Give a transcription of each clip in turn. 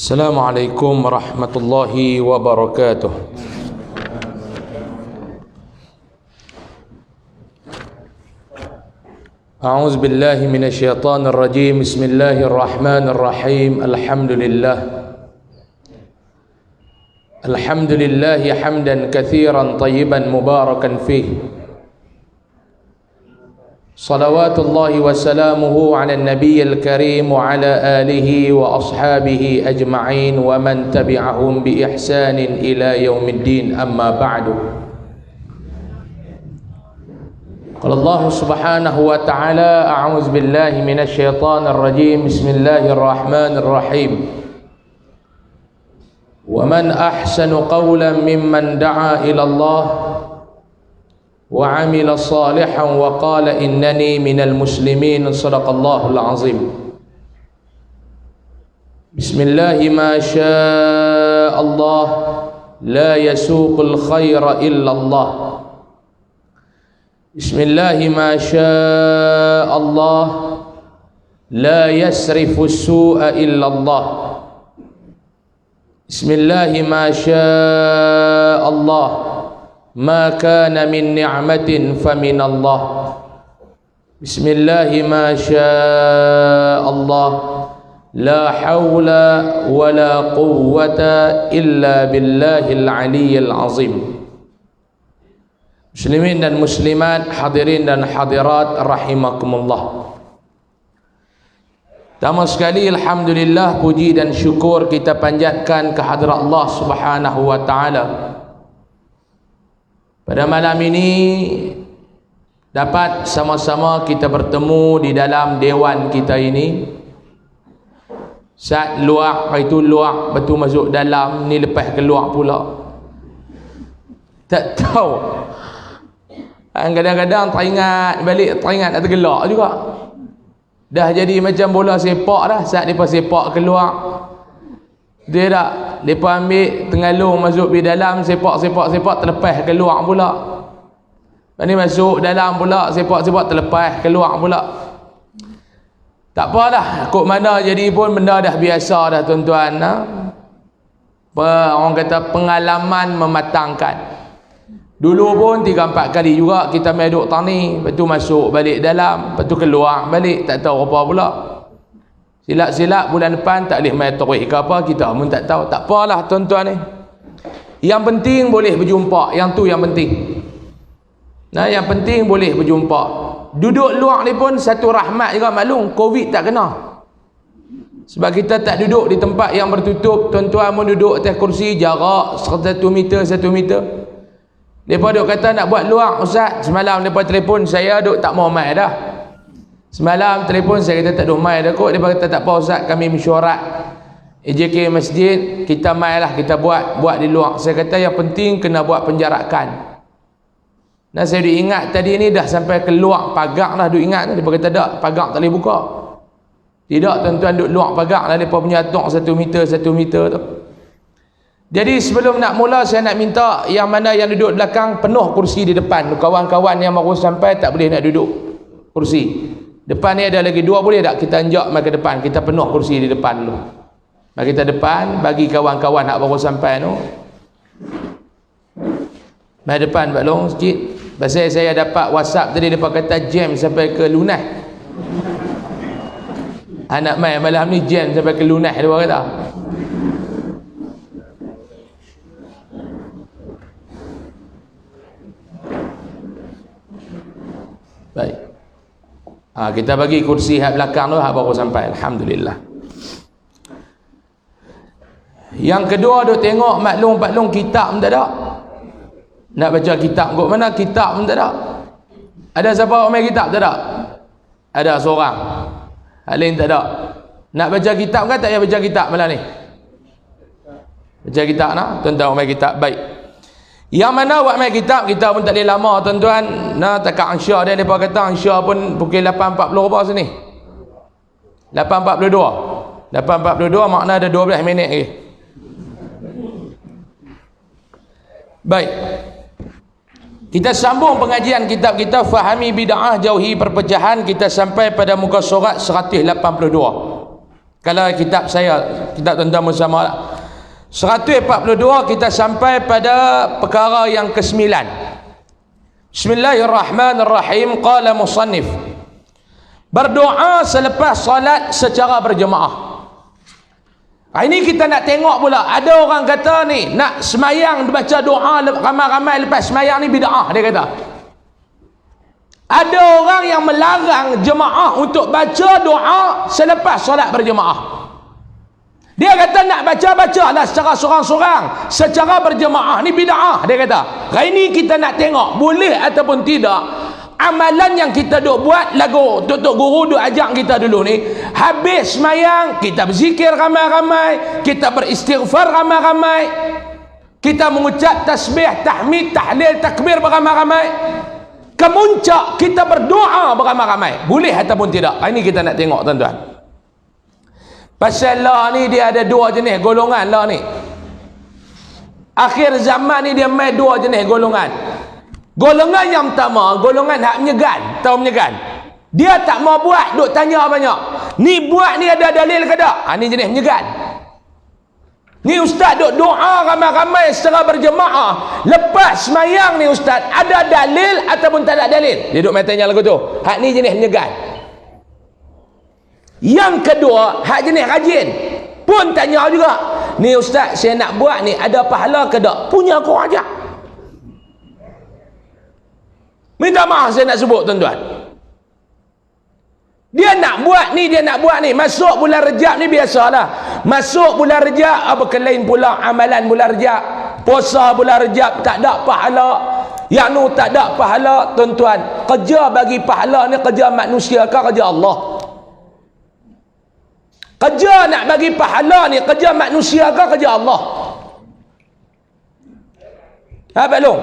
Assalamualaikum warahmatullahi wabarakatuh. A'udzu billahi minasyaitonir rajim. Bismillahirrahmanirrahim. Alhamdulillah hamdan katsiran tayyiban mubarakan fihi. Salawatullahi wa salamuhu ala nabiyyil karim wa ala alihi wa ashabihi ajma'in wa man tabi'ahum bi ihsanin ila yaumiddin, amma ba'du. Qala Allah subhanahu wa ta'ala, a'udzu billahi minasy syaithanir rajim. Bismillahirrahmanirrahim. Wa man ahsanu qawlan mimman da'a ila Allah wa 'amila salihan wa qala innani minal muslimin. Shadaqallahul azim. Bismillahi ma syaa Allah la yasuqul khaira illa Allah. Bismillahi ma syaa Allah la yasrifu as-su'a illa Allah. Bismillahi ma syaa Allah ma kana min ni'matin famin Allah. Bismillahi ma syaa Allah la hawla wa la quwwata illa billahil aliyyil azim. Muslimin dan muslimat, hadirin dan hadirat rahimakumullah. Pertama sekali, alhamdulillah, puji dan syukur kita panjatkan kehadrat Allah Subhanahu wa taala. Pada malam ini dapat sama-sama kita bertemu di dalam dewan kita ini. Saat luar, itu luar betul masuk dalam, ni lepas keluar pula. Tak tahu. Kadang-kadang teringat balik, teringat nak tergelak juga. Dah jadi macam bola sepak dah. Saat mereka sepak keluar, dia tak, mereka ambil tengalung masuk di dalam, sepak terlepas keluar pula. Ini masuk dalam pula, sepak terlepas keluar pula. Tak apalah, kok mana jadi pun benda dah biasa dah tuan-tuan. Orang kata pengalaman mematangkan. Dulu pun 3-4 kali juga kita main duk tani, lepas tu masuk balik dalam, lepas tu keluar balik, tak tahu apa pula. Silap-silap bulan depan tak boleh main tarik ke apa, kita pun tak tahu. Tak apalah tuan-tuan ni. Yang penting boleh berjumpa, yang tu yang penting. Nah, yang penting boleh berjumpa. Duduk luar ni pun satu rahmat juga, maklum Covid tak kena. Sebab kita tak duduk di tempat yang bertutup, tuan-tuan pun duduk atas kursi jarak 1 meter 1 meter. Mereka duk kata nak buat luar, Ustaz. Semalam mereka telefon saya, duk tak mau main dah. Semalam telefon saya, kata tak duk main dah kot. Mereka kata tak apa Ustaz, kami mesyuarat AJK masjid, kita main lah, kita buat di luar. Saya kata yang penting kena buat penjarakan. Nah, saya duk ingat tadi ni dah sampai keluar pagar lah, duk ingat. Mereka kata tak, pagar tak boleh buka. Tidak tuan-tuan, duk luar pagar lah, mereka punya tok 1 meter 1 meter tu. Jadi sebelum nak mula, saya nak minta yang mana yang duduk belakang penuh kursi di depan. Kawan-kawan yang baru sampai tak boleh nak duduk kursi. Depan ni ada lagi 2, boleh tak kita anjak mai ke depan, kita penuh kursi di depan dulu. Mari kita depan bagi kawan-kawan nak baru sampai tu. Mai depan Pak Long sikit. Pasal saya dapat WhatsApp tadi, depa kata jam sampai ke Lunas. Anak mai malam ni jam sampai ke Lunas dia kata. Baik. Kita bagi kursi hak belakang tu, hak baru sampai. Alhamdulillah. Yang kedua, duk tengok maklum Pak Long kitab pun tak ada. Nak baca kitab kot mana, kitab pun tak ada. Ada siapa main kitab? Tak ada. Ada seorang. Hak lain tak ada. Nak baca kitab kan, tak payah baca kitab malam ni. Baca kitab nak, tuan-tuan main kitab. Baik. Yang mana buat main kitab, kita pun tak boleh lama tuan-tuan. Nah, takat Ansya dia, mereka kata Ansya pun pukul 8.40 apa sini? 8.42. 8.42 makna ada 12 minit lagi. Baik. Kita sambung pengajian kitab kita Fahami Bid'ah Jauhi Perpecahan. Kita sampai pada muka surat 182. Kalau kitab saya, kitab tuan-tuan bersama 142 kita sampai pada perkara yang ke-9. Bismillahirrahmanirrahim. Qala musannif, berdoa selepas salat secara berjemaah. Ini kita nak tengok pula, ada orang kata ni nak semayang baca doa ramai-ramai lepas semayang ni bid'ah, dia kata. Ada orang yang melarang jemaah untuk baca doa selepas solat berjemaah. Dia kata nak baca lah secara sorang-sorang, secara berjemaah ni bid'ah, dia kata. Hari ni kita nak tengok boleh ataupun tidak amalan yang kita duk buat lagu Tok Guru duk ajak kita dulu ni. Habis semayang kita berzikir ramai-ramai, kita beristighfar ramai-ramai, kita mengucap tasbih, tahmid, tahlil, takbir beramai-ramai, kemuncak kita berdoa beramai-ramai, boleh ataupun tidak? Ini kita nak tengok tuan-tuan. Pasal lah ni dia ada dua jenis golongan lah ni. Akhir zaman ni dia main dua jenis golongan. Golongan yang pertama, golongan hak menyegan. Tahu menyegan? Dia tak mau buat, duk tanya banyak. Ni buat ni ada dalil ke tak? Ni jenis menyegan. Ni ustaz duk doa ramai-ramai secara berjemaah. Lepas semayang ni ustaz, ada dalil ataupun tak ada dalil? Dia duk main tanya lagu tu. Hak ni jenis menyegan. Yang kedua, hak jenis rajin. Pun tanya juga. Ni ustaz, saya nak buat ni, ada pahala ke tak? Punya aku ajak. Minta maaf saya nak sebut tuan-tuan. Dia nak buat ni, dia nak buat ni. Masuk bulan Rejab ni biasalah. Masuk bulan Rejab, apa kelain pula amalan bulan Rejab. Puasa bulan Rejab tak ada pahala. Yang nu tak ada pahala, tuan-tuan. Kerja bagi pahala ni kerja manusia ke kerja Allah? Kerja nak bagi pahala ni kerja manusia ke kerja Allah? Apa lu?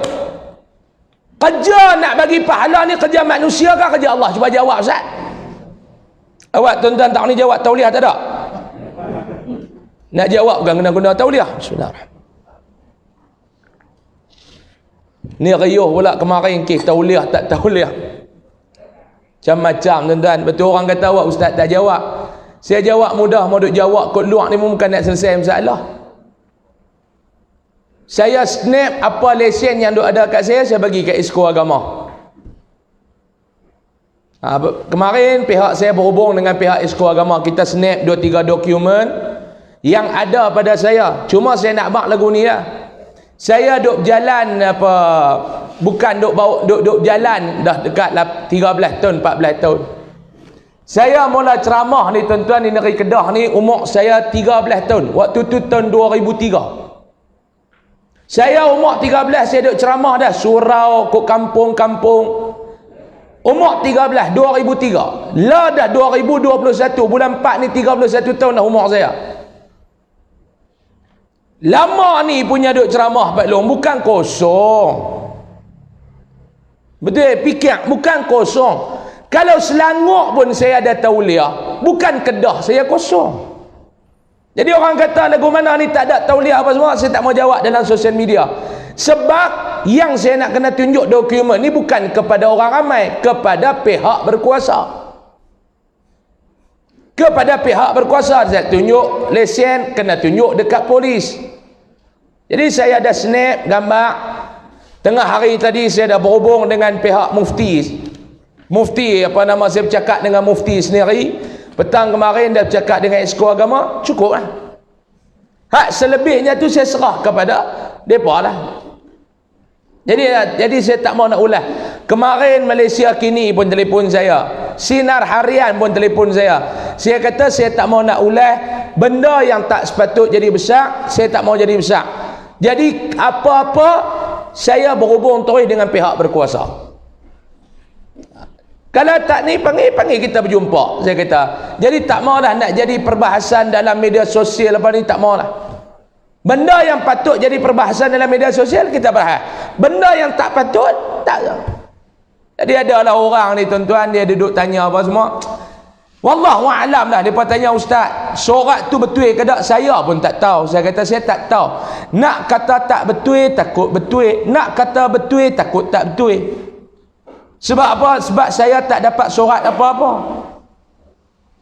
Kerja nak bagi pahala ni kerja manusia ke kerja Allah? Cuba jawab Ustaz. Awak tuan-tuan tak ni jawab tauliah tak ada? Nak jawab bukan kena guna tauliah. Bismillahirrahmanirrahim. Ni riuh pula kemarin kes tauliah tak tauliah. Macam-macam tuan-tuan. Betul orang kata awak ustaz tak jawab. Saya jawab mudah, mau duk jawab kod luar ni bukan nak selesai masalah. Saya snap apa lesen yang duk ada kat saya bagi kat Esko Agama. Kemarin pihak saya berhubung dengan pihak Esko Agama. Kita snap 2-3 dokumen yang ada pada saya. Cuma saya nak bak lagu ni lah. Saya duk jalan apa, bukan duk jalan dah dekat 13 tahun 14 tahun. Saya mula ceramah ni tuan-tuan di negeri Kedah ni umur saya 13 tahun. Waktu tu tahun 2003. Saya umur 13 saya duk ceramah dah surau ke kampung-kampung. Umur 13 2003. Lah dah 2021 bulan 4 ni 31 tahun dah umur saya. Lama ni punya duk ceramah Pak Long, bukan kosong. Betul, fikir bukan kosong. Kalau Selangor pun saya ada tauliah, bukan Kedah saya kosong. Jadi orang kata lagu mana ni tak ada tauliah apa semua, saya tak mau jawab dalam sosial media. Sebab yang saya nak kena tunjuk dokumen ni bukan kepada orang ramai, kepada pihak berkuasa. Kepada pihak berkuasa saya tunjuk lesen, kena tunjuk dekat polis. Jadi saya ada snap gambar. Tengah hari tadi saya dah berhubung dengan pihak mufti. Mufti apa nama, saya bercakap dengan mufti sendiri. Petang kemarin dah bercakap dengan Esko Agama. Cukup lah. Hak selebihnya tu saya serah kepada mereka lah. Jadi saya tak mau nak ulas. Kemarin Malaysia Kini pun telefon saya. Sinar Harian pun telefon saya. Saya kata saya tak mau nak ulas. Benda yang tak sepatut jadi besar, saya tak mau jadi besar. Jadi apa-apa saya berhubung terus dengan pihak berkuasa. Kalau tak ni panggil kita berjumpa, saya kata. Jadi tak maulah nak jadi perbahasan dalam media sosial apa ni, tak maulah. Benda yang patut jadi perbahasan dalam media sosial kita bahas. Benda yang tak patut tak. Jadi adalah orang ni tuan-tuan, dia duduk tanya apa semua. Wallahu a'lam lah, depa tanya ustaz, sorat tu betul ke tak? Saya pun tak tahu. Saya kata saya tak tahu. Nak kata tak betul takut betul, nak kata betul takut tak betul. Sebab apa? Sebab saya tak dapat sorat apa-apa.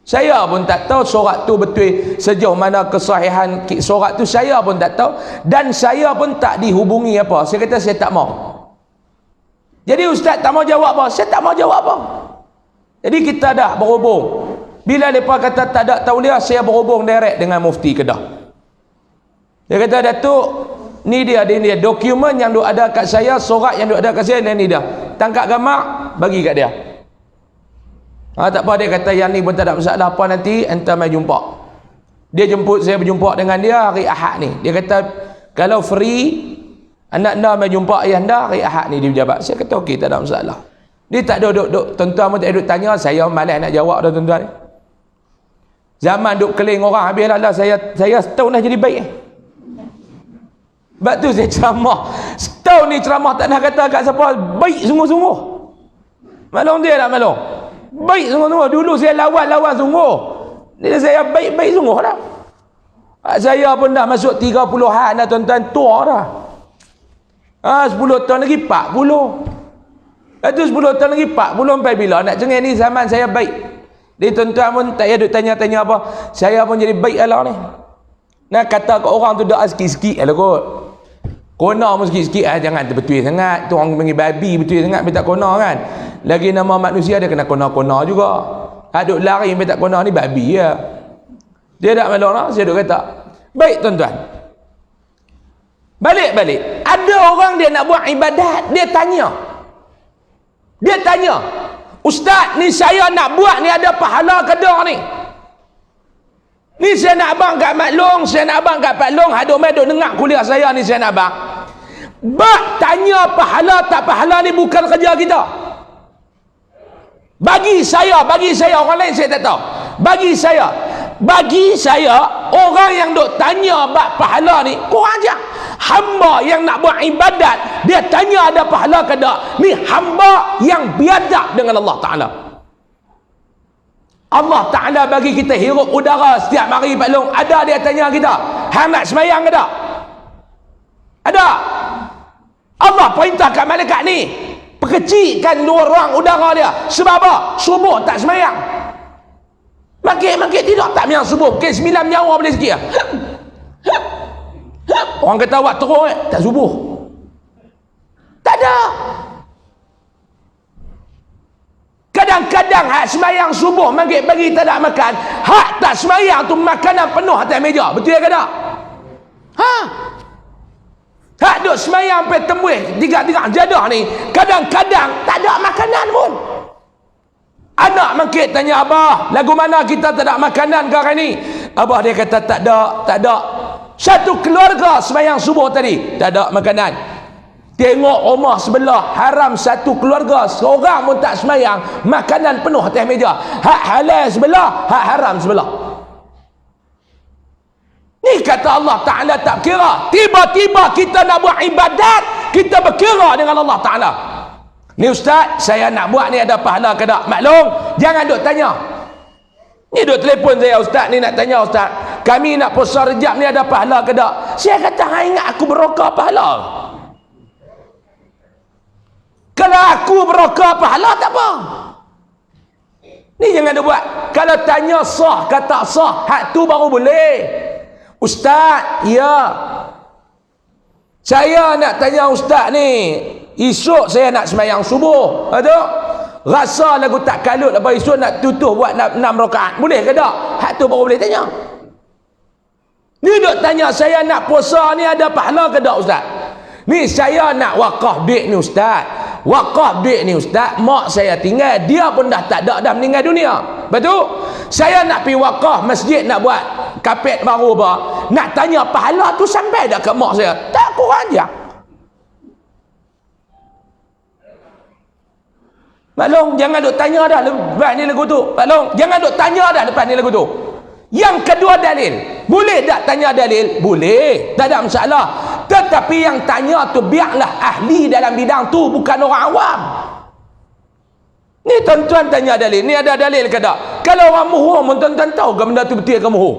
Saya pun tak tahu sorak tu betul sejauh mana kesahihan sorak tu, saya pun tak tahu, dan saya pun tak dihubungi apa. Saya kata saya tak mau. Jadi ustaz tak mau jawab apa? Saya tak mau jawab apa. Jadi kita dah berhubung. Bila mereka kata tak ada tauliah, saya berhubung direct dengan mufti Kedah. Dia kata, Datuk, ni dia dokumen yang ada kat saya, sorak yang ada kat saya, ni dia. Tangkap gambar, bagi kat dia. Tak apa, dia kata yang ni pun tak ada masalah apa, nanti entah mai jumpa. Dia jemput saya berjumpa dengan dia hari Ahad ni. Dia kata kalau free anak anda mai jumpa ayah anda hari Ahad ni di pejabat. Saya kata okey, tak ada masalah. Dia tak ada duk tuan-tuan pun tak duk tanya, saya malas nak jawab dah tuan-tuan. Zaman duk keling orang habislah lah, saya setahun dah jadi baik. Sebab tu saya ceramah. Setahun ni ceramah tak nak kata kat siapa baik sungguh-sungguh. Maklum dia tak maklum? Baik sungguh-sungguh. Dulu saya lawan sungguh. Dia saya baik sungguh dah. Saya pun dah masuk 30-an dah tuan-tuan, tua dah. 10 tahun lagi 40. Lepas tu 10 tahun lagi 40 sampai bila nak cengeng ni zaman saya baik. Dia tuan-tuan pun tak payah duk tanya-tanya apa. Saya pun jadi baik lah ni. Nak kata kat orang tu doa sikit-sikit lah kot. Kona pun sikit-sikit jangan terbetul sangat. Tu orang panggil babi betul sangat, dia tak kona kan. Lagi nama manusia dia kena kona-kona juga. Duk lari dia tak kona ni babi ya. Dia tak malu lah, saya duk kata. Baik tuan-tuan. Balik. Ada orang dia nak buat ibadat, dia tanya. Ustaz, ni saya nak buat ni ada pahala ke dak ni? Ni saya nak abang kat Maklong, saya nak abang kat Pak Long, haduk mai duk dengar kuliah saya ni, saya nak abang. Bak tanya pahala tak pahala ni bukan kerja kita. Bagi saya orang lain saya tak tahu. Bagi saya orang yang duk tanya bak pahala ni kurang ajar. Hamba yang nak buat ibadat dia tanya ada pahala ke tak, ni hamba yang biadab dengan Allah Ta'ala. Allah Ta'ala bagi kita hirup udara setiap hari Pak Long, ada dia tanya kita hang nak semayang ke tak? Ada. Allah perintah kat malaikat ni perkecilkan ruang udara dia. Sebab apa? Subuh tak semayang. Makin tidak tak semayang subuh, mungkin 9 nyawa boleh sikit lah. Orang kata awak teruk tak subuh. Tak ada. Kadang-kadang hak semayang subuh bagi tak ada makan, hak tak semayang tu makanan penuh atas meja. Betul ke tak? Hak duk semayang sampai tembus 3 jadah ni, kadang-kadang tak ada makanan pun. Anak mangkit tanya abah, lagu mana kita tak ada makanan ke hari ni? Abah dia kata tak ada. Satu keluarga semayang subuh tadi tak ada makanan. Tengok rumah sebelah haram, satu keluarga seorang pun tak semayang, makanan penuh atas meja. Hak halal sebelah, hak haram sebelah. Ni kata Allah Ta'ala tak kira. Tiba-tiba kita nak buat ibadat, kita berkira dengan Allah Ta'ala. Ni ustaz, saya nak buat ni ada pahala ke tak? Maklum, jangan duk tanya. Ni duk telefon saya, ustaz ni nak tanya ustaz, kami nak puasa Rejab ni ada pahala ke tak? Saya kata, hang ingat aku berokah pahala? Kalau aku berokah pahala tak apa. Ni jangan duk buat. Kalau tanya sah ke tak sah, hak tu baru boleh. Ustaz, ya, saya nak tanya ustaz ni, esok saya nak semayang subuh, betul? Rasa lagu tak kalut apa esok nak tutup buat 6 rakaat, boleh ke tak? Hak tu baru boleh tanya. Ni duk tanya saya nak puasa ni ada pahala ke tak ustaz? Ni saya nak wakaf duit ni ustaz. Wakaf duit ni ustaz, mak saya tinggal, dia pun dah tak ada, dah meninggal dunia. Betul? Saya nak pergi wakaf masjid, nak buat kapet baru apa, nak tanya pahala tu sampai dah ke mak saya. Tak kurang ajar. Maklum, jangan duk tanya dah lepas ni lagu tu. Maklum, jangan duk tanya dah lepas ni lagu tu. Yang kedua dalil. Boleh tak tanya dalil? Boleh. Tak ada masalah. Tetapi yang tanya tu biarlah ahli dalam bidang tu, bukan orang awam. Ni tuan-tuan tanya dalil. Ni ada dalil ke tak? Kalau orang muhur pun tuan-tuan tahu ke benda tu betul ke muhur?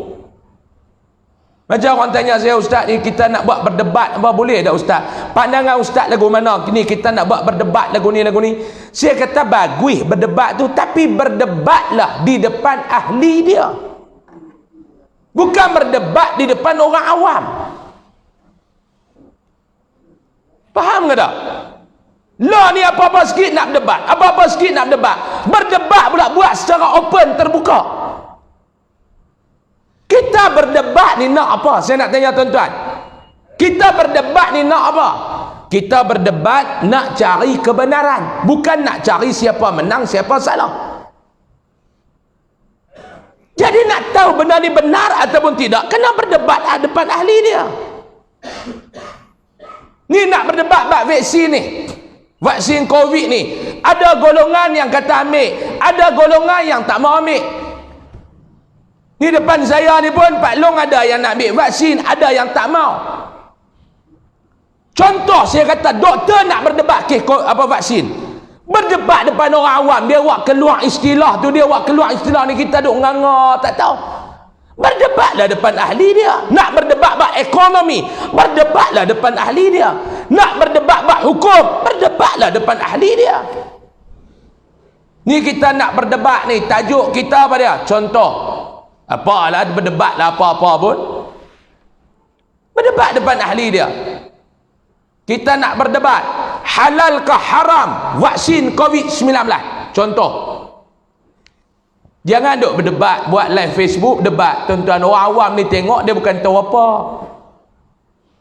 Macam orang tanya saya, ustaz ni kita nak buat berdebat apa boleh tak ustaz? Pandangan ustaz lagu mana? Ni kita nak buat berdebat lagu ni. Saya kata bagus berdebat tu, tapi berdebatlah di depan ahli dia. Bukan berdebat di depan orang awam. Faham ke tak? Lah ni apa-apa sikit nak berdebat, apa-apa sikit nak berdebat. Berdebat pula buat secara open, terbuka. Kita berdebat ni nak apa? Saya nak tanya tuan-tuan. Kita berdebat ni nak apa? Kita berdebat nak cari kebenaran, bukan nak cari siapa menang, siapa salah. Jadi nak tahu benda ni benar ataupun tidak, kena berdebat depan ahli dia. Ni nak berdebat bab vaksin ni, vaksin COVID ni. Ada golongan yang kata ambil, ada golongan yang tak mau ambil. Ni depan saya ni pun Pak Long ada yang nak ambil vaksin, ada yang tak mau. Contoh saya kata doktor nak berdebat kes vaksin. Berdebat depan orang awam, dia buat keluar istilah tu, dia buat keluar istilah ni, kita duk nganga tak tahu. Berdebatlah depan ahli dia. Nak berdebat bab ekonomi, berdebatlah depan ahli dia. Nak berdebat bab hukum, berdebatlah depan ahli dia. Ni kita nak berdebat ni, tajuk kita apa dia? Contoh. Apalah berdebatlah apa-apa pun. Berdebat depan ahli dia. Kita nak berdebat halal ke haram vaksin COVID-19. Contoh. Jangan duk berdebat, buat live Facebook, debat. Tuan-tuan, orang awam ni tengok, dia bukan tahu apa.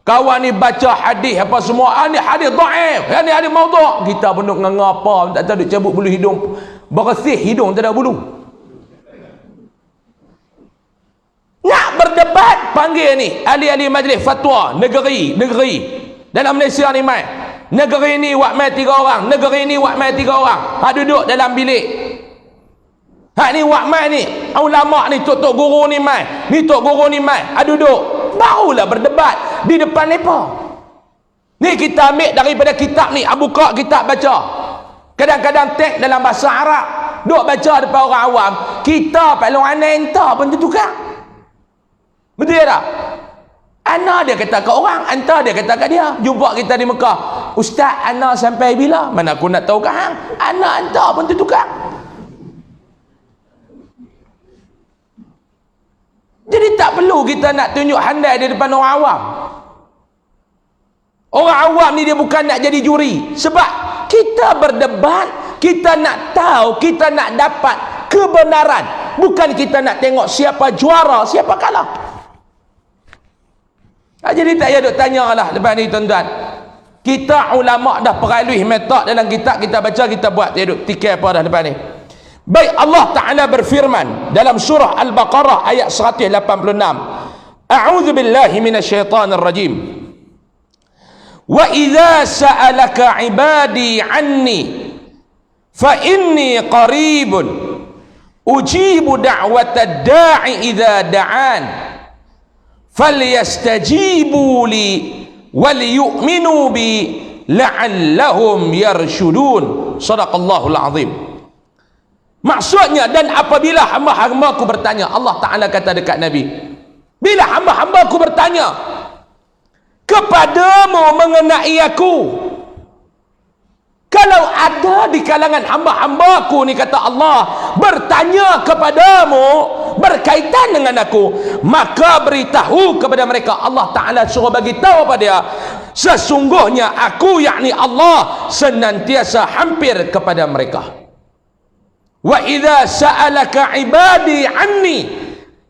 Kawan ni baca hadis apa semua, ni hadis dhaif, ni hadis maudhu'. Kita pun duk ngapa, tak tahu duk cabut bulu hidung. Bersih hidung tak ada bulu. Nak berdebat, panggil ni ahli-ahli majlis fatwa negeri. Dalam Malaysia ni mai. Negeri ni wak mai 3 orang, negeri ni wak mai 3 orang. Hak duduk dalam bilik. Hak ni wak mai ni, ulama ni, tok guru ni mai. Ni tok guru ni mai. Hak duduk. Barulah berdebat di depan mereka. Ni kita ambil daripada kitab ni, buka kitab baca. Kadang-kadang teks dalam bahasa Arab. Duk baca depan orang awam. Kita paling aneh entah pun tentu kan. Betul tak? Ana dia kata kat orang, anta dia kata kat dia. Jumpa kita di Mekah. Ustaz, ana sampai bila? Mana aku nak tahu kan? Ana anta pun tertukar. Jadi tak perlu kita nak tunjuk handai di depan orang awam. Orang awam ni dia bukan nak jadi juri. Sebab kita berdebat, kita nak tahu, kita nak dapat kebenaran. Bukan kita nak tengok siapa juara, siapa kalah. Jadi tak payah duk tanya lah lepas ni tuan-tuan. Kita ulama' dah peralui metod dalam kitab kita baca, kita buat. Tak duk tikar apa dah lepas ni. Baik, Allah Ta'ala berfirman dalam surah Al-Baqarah ayat 186. A'udzu billahi minasyaitanir rajim. Wa idza sa'alaka 'ibadi 'anni fa inni qaribun ujibu da'watad da'i idza da'an falyastajibu li wal yu'minu bi la'allahum yarshudun. Shadaqallahul azim. Maksudnya, dan apabila hamba-hambaku bertanya, Allah Ta'ala kata dekat Nabi, bila hamba-hambaku bertanya kepadamu mengenai aku, kalau ada di kalangan hamba-hambaku ni, kata Allah, bertanya kepadamu berkaitan dengan aku, maka beritahu kepada mereka. Allah Ta'ala suruh bagi tahu pada dia, sesungguhnya aku, yakni Allah, senantiasa hampir kepada mereka. Wa idza sa'alaka ibadi anni,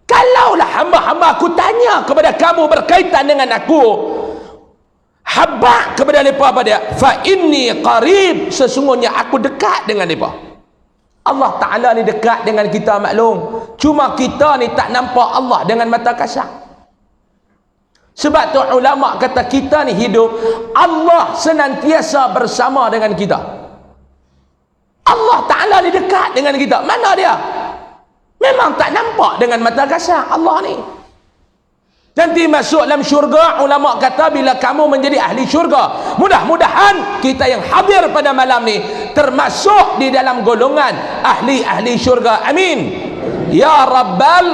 kalaulah hamba-hamba aku tanya kepada kamu berkaitan dengan aku, habaq kepada mereka apa dia, fa inni qarib, sesungguhnya aku dekat dengan mereka. Allah Ta'ala ni dekat dengan kita, maklum. Cuma kita ni tak nampak Allah dengan mata kasar. Sebab tu ulama' kata kita ni hidup, Allah senantiasa bersama dengan kita. Allah Ta'ala ni dekat dengan kita. Mana dia? Memang tak nampak dengan mata kasar Allah ni. Nanti masuk dalam syurga, ulama' kata bila kamu menjadi ahli syurga, mudah-mudahan kita yang hadir pada malam ni termasuk di dalam golongan ahli-ahli syurga. Amin ya rabbal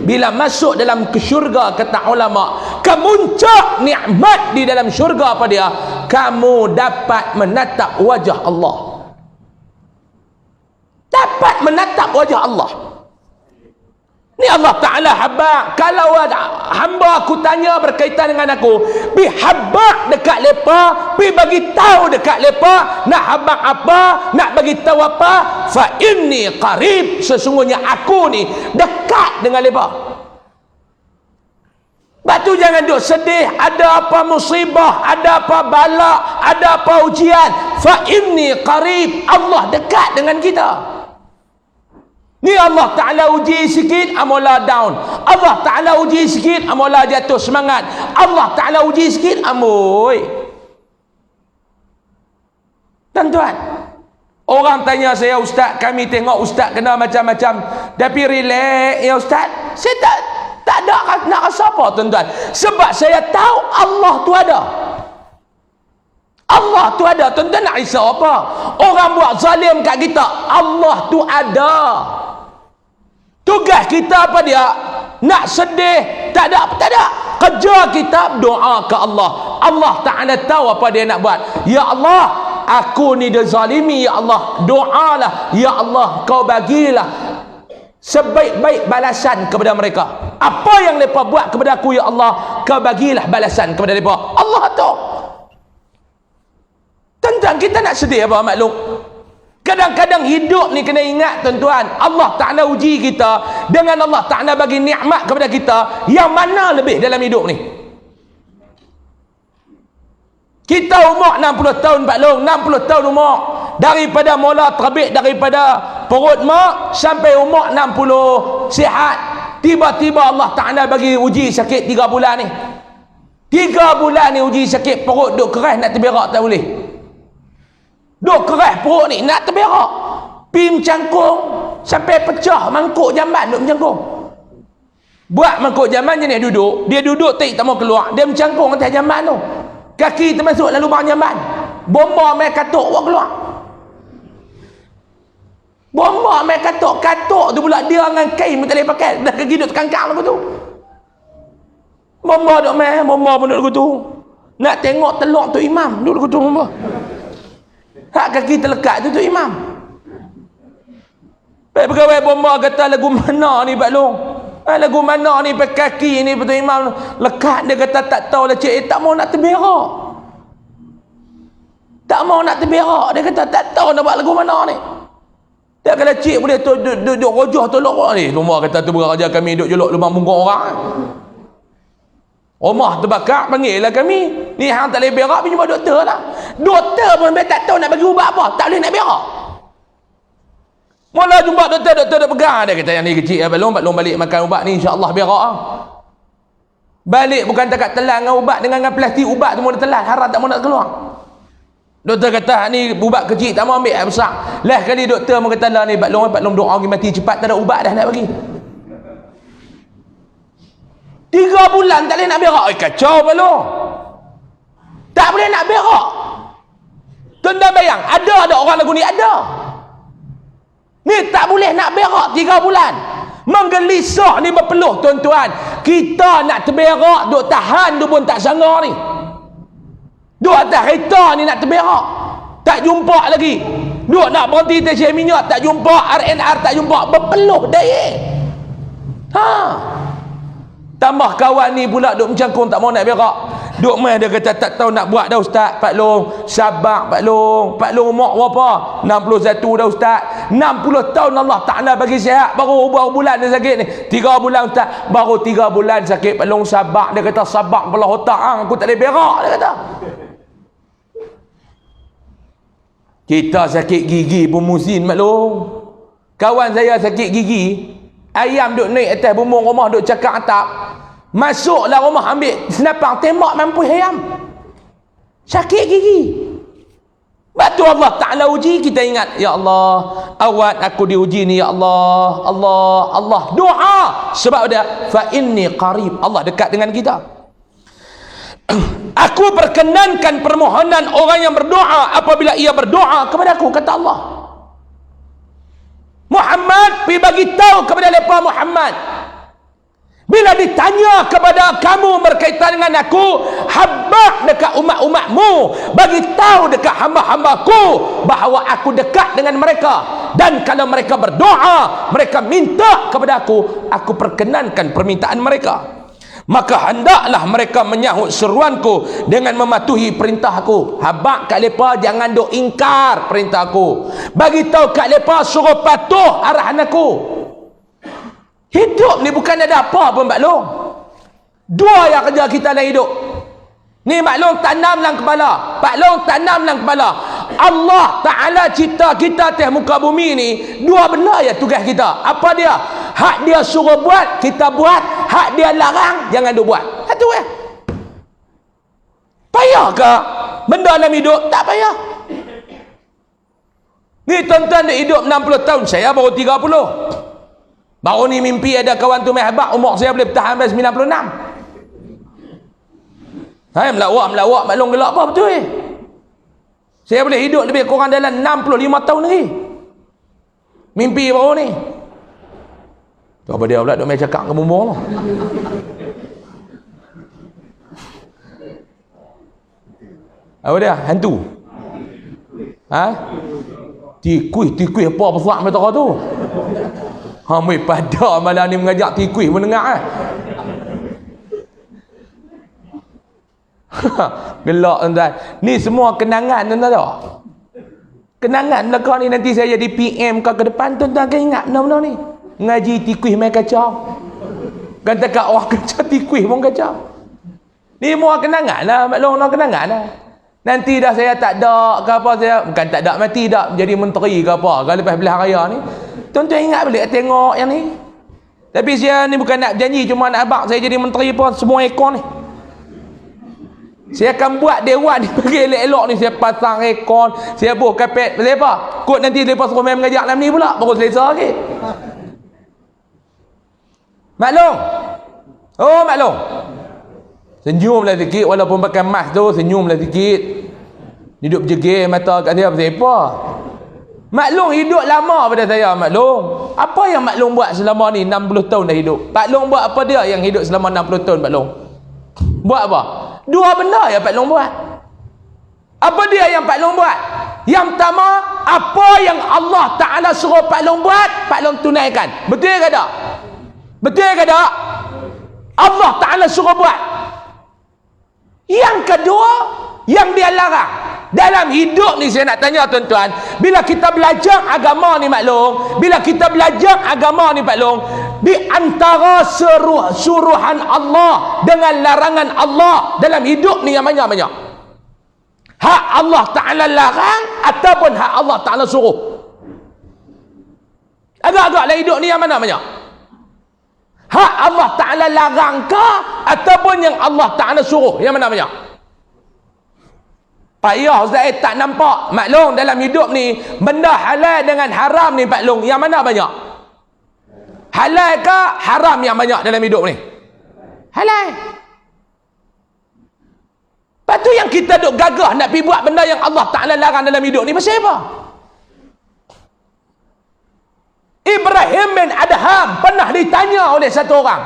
bila masuk dalam ke syurga, kata ulama, kemuncak nikmat di dalam syurga apa dia? Kamu dapat menatap wajah Allah. Dapat menatap wajah Allah. Ni Allah Ta'ala habak. Kalau ada hamba aku tanya berkaitan dengan aku, pi habak dekat lepa, pi bagi tahu dekat lepa nak habak apa, nak bagi tahu apa. Fa inni qarib, sesungguhnya aku ni dekat dengan lepa. Batu jangan duk sedih, ada apa musibah, ada apa bala, ada apa ujian. Fa inni qarib, Allah dekat dengan kita. Ni Allah Ta'ala uji sikit, amula down. Allah Ta'ala uji sikit, amula jatuh semangat. Allah Ta'ala uji sikit, amboi. Tuan-tuan, orang tanya saya, ustaz, kami tengok ustaz kena macam-macam, tapi relax ya ustaz. Saya tak ada nak rasa apa, tuan-tuan. Sebab saya tahu Allah tu ada. Allah tu ada. Tuan-tuan nak risau apa? Orang buat zalim kat kita, Allah tu ada. Tugas kita apa dia? Nak sedih? Tak ada. Kerja kita doa ke Allah. Allah Ta'ala tahu apa dia nak buat. Ya Allah, aku ni dizalimi, ya Allah, doalah, ya Allah, kau bagilah sebaik-baik balasan kepada mereka. Apa yang mereka buat kepada aku, ya Allah, kau bagilah balasan kepada mereka. Allah tahu. Tuan-tuan, kita nak sedih apa maklum? Kadang-kadang hidup ni kena ingat, tuan-tuan, Allah Ta'ala uji kita dengan Allah Ta'ala bagi nikmat kepada kita. Yang mana lebih dalam hidup ni? Kita umur 60 tahun Pak Long, 60 tahun umur, daripada mula terbit daripada perut mak sampai umur 60 sihat. Tiba-tiba Allah Ta'ala bagi uji sakit 3 bulan ni. 3 bulan ni uji sakit, perut duk keras nak terberak tak boleh. Duk keras perut ni nak terberak, pi mencangkung sampai pecah mangkuk jamban, duk mencangkung. Buat mangkuk jamban je ni, dia duduk tak mau keluar, dia mencangkung atas jamban tu, kaki termasuk lalu lubang jamban, bomba mai katuk buat keluar. Bomba mai katuk tu pula dia dengan kain tak boleh pakai, dah kaki duk terkangkang lagu tu. Bomba duk mai, bomba pun duk lagu tu. Nak tengok telur tu imam duk lagu tu bomba. Hak kaki terlekat tu imam. Pegawai bomba kata lagu mana ni Pak Long? Lagu mana ni pakai kaki ni betul imam lekat. Dia kata tak tahu lah cik, tak mau nak terberak. Tak mau nak terberak. Dia kata tak tahu nak buat lagu mana ni. Dia kata cik boleh duduk rojoh tolong ni. Rumah kata tu beraja kami duduk jolok lubang bungkuk orang. Rumah terbakar, panggil lah kami. Ni hang tak boleh berak, pergi jumpa doktor lah. Doktor pun tak tahu nak bagi ubat apa, tak boleh nak berak. Mula jumpa doktor dah pegang. Dia kata yang ni kecil, Pak Long balik makan ubat ni, insya-Allah berak ah. Balik bukan takat telan dengan ubat, dengan plastik ubat tu mau telan, haram tak mau nak keluar. Doktor kata ni ubat kecil tak mau ambil besar. Lah kali doktor mau kata lah ni Pak Long doa pergi mati cepat, tak ada ubat dah nak bagi. 3 bulan tak boleh nak berak. Kacau Pak Long. Tak boleh nak berak. Tuan-tuan bayang, ada orang lagu ni ada. Ni tak boleh nak berak 3 bulan. Menggelisah ni berpeluh tuan-tuan. Kita nak terberak, duk tahan tu pun tak sanggup ni. Duk atas kereta ni nak terberak, tak jumpa lagi. Duk nak berhenti stesen minyak, tak jumpa. RNR tak jumpa. Berpeluh daya. Tambah kawan ni pula duk mencangkung tak mau nak berak. Duk mai dia kata tak tahu nak buat dah ustaz. Pak Long, sabar Pak Long. Pak Long umur berapa? 61 dah ustaz. 60 tahun Allah Ta'ala bagi sihat. Baru berapa bulan dia sakit ni? 3 bulan ustaz. Baru 3 bulan sakit Pak Long, sabar. Dia kata sabar kepala otak hang, aku tak boleh berak, dia kata. Kita sakit gigi pun musim Pak Long. Kawan saya sakit gigi, ayam duk naik atas bumbung rumah, duk cakap atap. Masuklah rumah, ambil senapang, tembak mampu ayam. Sakit gigi. Batu Allah Ta'ala uji, kita ingat, ya Allah, awat aku diuji ni, ya Allah, Allah, doa. Sebab dia, fa inni qarib, Allah dekat dengan kita. Aku perkenankan permohonan orang yang berdoa apabila ia berdoa kepada aku, kata Allah. Muhammad pergi bagi tahu kepada mereka Muhammad, Bila ditanya kepada kamu berkaitan dengan aku, habaq dekat umat-umatmu, bagi tahu dekat hamba-hambaku bahawa aku dekat dengan mereka, dan kalau mereka berdoa, mereka minta kepada aku perkenankan permintaan mereka. Maka hendaklah mereka menyahut seruanku dengan mematuhi perintah aku. Habaq kat lepa jangan duk ingkar perintah aku. Bagi tahu kat lepa suruh patuh arahan aku. Hidup ni bukan ada apa pun Pak Long. Dua yang kerja kita dalam hidup. Ni Pak Long tanam dalam kepala. Pak Long tanam dalam kepala. Allah Ta'ala cipta kita atas muka bumi ni. Dua benda ya tugas kita. Apa dia? Hak dia suruh buat, kita buat. Hak dia larang, jangan duk buat. Satu payah ke benda dalam hidup? Tak payah. Ni tuan-tuan dia hidup 60 tahun. Saya baru 30. Baru ni mimpi ada kawan tu mahbak, umur saya boleh bertahan sampai 96. Hai melawak maklum gelak apa betul Saya boleh hidup lebih kurang dalam 65 tahun lagi. Mimpi baru ni. Tu apa dia pula duk main cakap ke bumbung tu. Apa dia? Hantu. Tikui apa besar mata tu? Mai pada malam ni mengajak tikui mendengar gelak tuan-tuan. Ni semua kenangan tuan-tuan tak? Kenangan belakang ni nanti saya jadi PM ke depan tuan-tuan kan ingat benda-benda ni. Ngaji tikui main kacau. Kan dekat orang kacau tikui pun kacau. Ni semua kenangan lah, maklum kenangan lah. Nanti dah saya tak ada ke apa, saya bukan tak ada mati dah jadi menteri ke apa kalau lepas belah raya ni. Tuan-tuan ingat balik tengok yang ni. Tapi saya ni bukan nak janji cuma nak abang saya jadi menteri pun semua ekor ni. Saya akan buat dewan ni bagi elok-elok ni. Saya pasang ekor, saya buh kapet. Pasal apa? Kot nanti lepas suruh main mengajak dalam ni pula baru selesa lagi. Maklum? Oh maklum. Senyumlah sikit walaupun pakai mask tu, senyumlah sikit. Hidup jegir mata kat dia pasal apa? Maklum hidup lama pada saya maklum. Apa yang maklum buat selama ni 60 tahun dah hidup? Maklum buat apa dia yang hidup selama 60 tahun maklum? Buat apa? Dua benda yang Pak Long buat. Apa dia yang Pak Long buat? Yang pertama, apa yang Allah Ta'ala suruh Pak Long buat, Pak Long tunaikan. Betul ke tak? Betul ke tak? Allah Ta'ala suruh buat. Yang kedua, yang dia larang. Dalam hidup ni saya nak tanya tuan-tuan, bila kita belajar agama ni maklum, bila kita belajar agama ni Pak Long, di antara suruhan Allah dengan larangan Allah dalam hidup ni yang banyak-banyak? Hak Allah Ta'ala larang ataupun hak Allah Ta'ala suruh? Agak-agak dalam hidup ni yang mana banyak? Hak Allah Ta'ala larang ke ataupun yang Allah Ta'ala suruh? Yang mana banyak? Payah Ustaz tak nampak. Maklum dalam hidup ni benda halal dengan haram ni Pak Long yang mana banyak? Halal ke haram yang banyak dalam hidup ni? Halal. Lepas tu yang kita duk gagah nak pergi buat benda yang Allah Ta'ala larang dalam hidup ni pasal apa? Ibrahim bin Adham pernah ditanya oleh satu orang.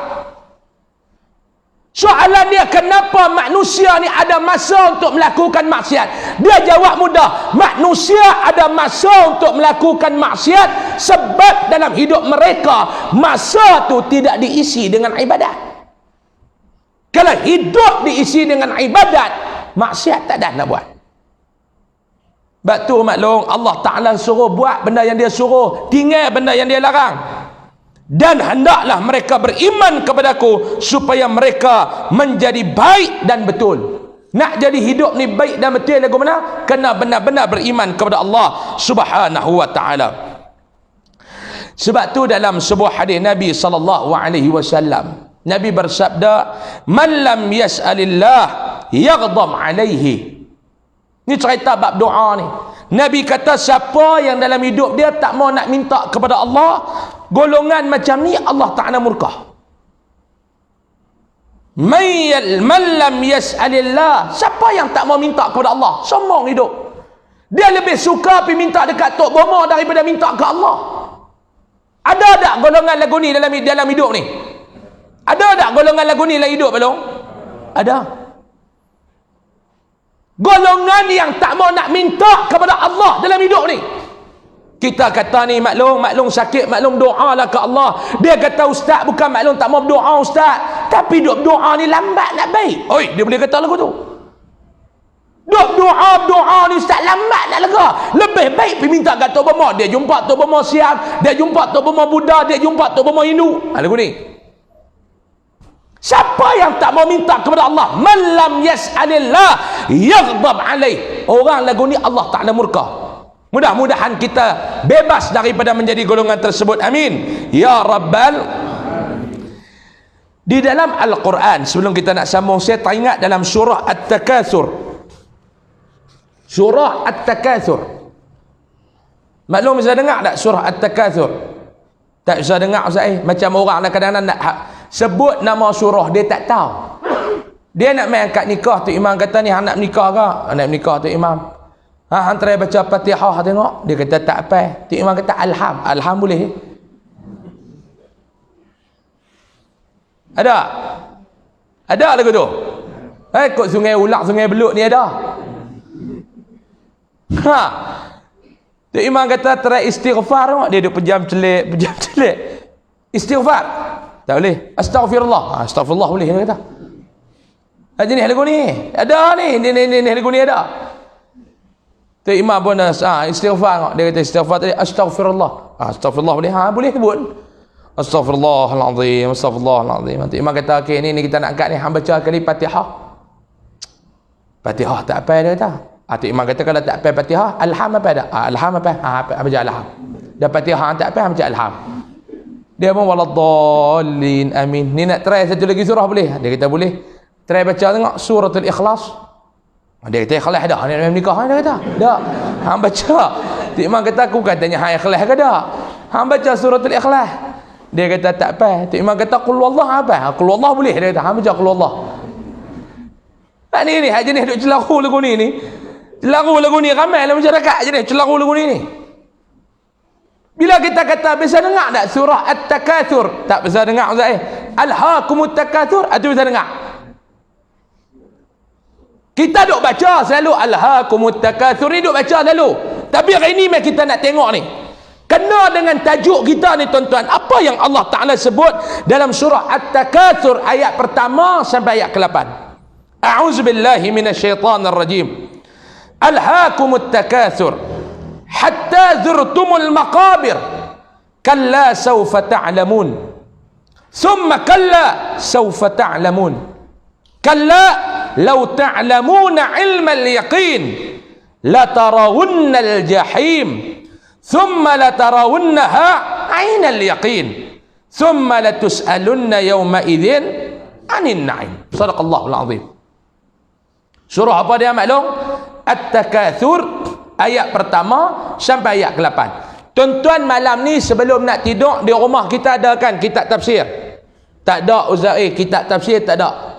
Soalan dia, kenapa manusia ni ada masa untuk melakukan maksiat? Dia jawab mudah, manusia ada masa untuk melakukan maksiat sebab dalam hidup mereka masa tu tidak diisi dengan ibadat. Kalau hidup diisi dengan ibadat, maksiat tak ada nak buat. Sebab tu maklum Allah Ta'ala suruh buat benda yang dia suruh, tinggal benda yang dia larang. Dan hendaklah mereka beriman kepadaku supaya mereka menjadi baik dan betul. Nak jadi hidup ni baik dan betul lagu mana? Kena benar-benar beriman kepada Allah Subhanahu wa Ta'ala. Sebab tu dalam sebuah hadis Nabi SAW, Nabi bersabda, man lam yas'alillah yaghdam alaihi. Ni cerita bab doa ni. Nabi kata siapa yang dalam hidup dia tak mau nak minta kepada Allah, golongan macam ni Allah Ta'ala murka. Man lam yas'alillah, siapa yang tak mau minta kepada Allah, sombong hidup. Dia lebih suka pergi minta dekat Tok Bomo daripada minta ke Allah. Ada tak golongan lagu ni dalam hidup ni? Ada tak golongan lagu ni lagi hidup belum? Ada. Golongan yang tak mau nak minta kepada Allah dalam hidup ni. Kita kata ni maklum sakit, maklum doa lah ke Allah. Dia kata ustaz bukan maklum tak mau berdoa ustaz, tapi duk doa ni lambat nak baik. Oi, dia boleh kata lagu tu. Duk doa ni ustaz lambat nak lega. Lebih baik pergi minta kat Tok Bama. Dia jumpa Tok Bama Siam, dia jumpa Tok Bama Buddha, dia jumpa Tok Bama Hindu. Lagu ni. Siapa yang tak mau minta kepada Allah? Man lam yas'alillah yaghdab alaih. Orang lagu ni Allah Ta'ala murka. Mudah-mudahan kita bebas daripada menjadi golongan tersebut. Amin. Ya Rabbal. Di dalam Al-Quran, sebelum kita nak sambung, saya teringat dalam surah At-Takatsur. Surah At-Takatsur. Maklum bisa dengar tak surah At-Takatsur? Tak bisa dengar Ustaz. Macam orang kadang-kadang nak sebut nama surah dia tak tahu. Dia nak main angkat nikah, tu imam kata ni anak menikah ke? Anak menikah tu imam. Antara baca Fatihah tengok, dia kata tak apa. Tu imam kata alham boleh. Ada lagu tu. Kot sungai Ulak, sungai Beluk ni ada. Tu imam kata try istighfar tengok, dia duduk pejam celik. Istighfar tak boleh. Astagfirullah boleh dia kata. Jenis lagu ni ada ni lagu ni ada. Tu imam pun istighfar. Dia kata istighfar tadi astagfirullah. Astagfirullah boleh. Boleh sebut. Astagfirullahalazim. Tu imam kata okey ni kita nak angkat ni hang baca kali Fatihah. Fatihah tak apa dia kata. Tu imam kata kalau tak apa Fatihah, alham apa dah? Alham apa? Baca alham. Dah Fatihah tak apa baca alham. Dia pun waladdallin amin. Ni nak try satu lagi surah boleh? Dia kata boleh. Try baca tengok suratul Ikhlas. Dia kata ikhlas dah. Ni menikah dia kata. Dak. Hang baca. Tik Imam kata aku bukan tanya hang ikhlas ke dak. Hang baca suratul Ikhlas. Dia kata tak apa. Tik Imam kata qul wallah apa? Qul wallah boleh dia kata. Hang baca qul wallah. Ni hak jenis duk celaru lagu ni. Celaru lagu ni ramai dalam masyarakat jenis celaru lagu ni. Bila kita kata bisa dengar tak surah At-Takatsur? Tak bisa dengar Ustaz. Alhaakumut takatsur, itu bisa dengar. Kita duk baca selalu alhaakumut takatsur ni duk baca selalu. Tapi hari ni kita nak tengok ni. Kena dengan tajuk kita ni tuan-tuan. Apa yang Allah Ta'ala sebut dalam surah At-Takatsur ayat pertama sampai ayat ke-8. A'udzubillahi minasyaitanirrajim. Alhaakumut takatsur hatta zurtumul maqabir kalla sawfa ta'lamun thumma kalla sawfa ta'lamun kalla law ta'lamuna ilmal yaqin latarawunna al-jahim thumma latarawunnaha 'ainal yaqin thumma latus'alunna yawma idzin 'anil na'im. Shadaqallahul azim. Surah apa dia maklum? At-Takatsur ayat pertama sampai ayat ke-8. Tuan-tuan malam ni sebelum nak tidur di rumah kita ada kan kitab tafsir? Tak ada Ustaz, kitab tafsir tak ada.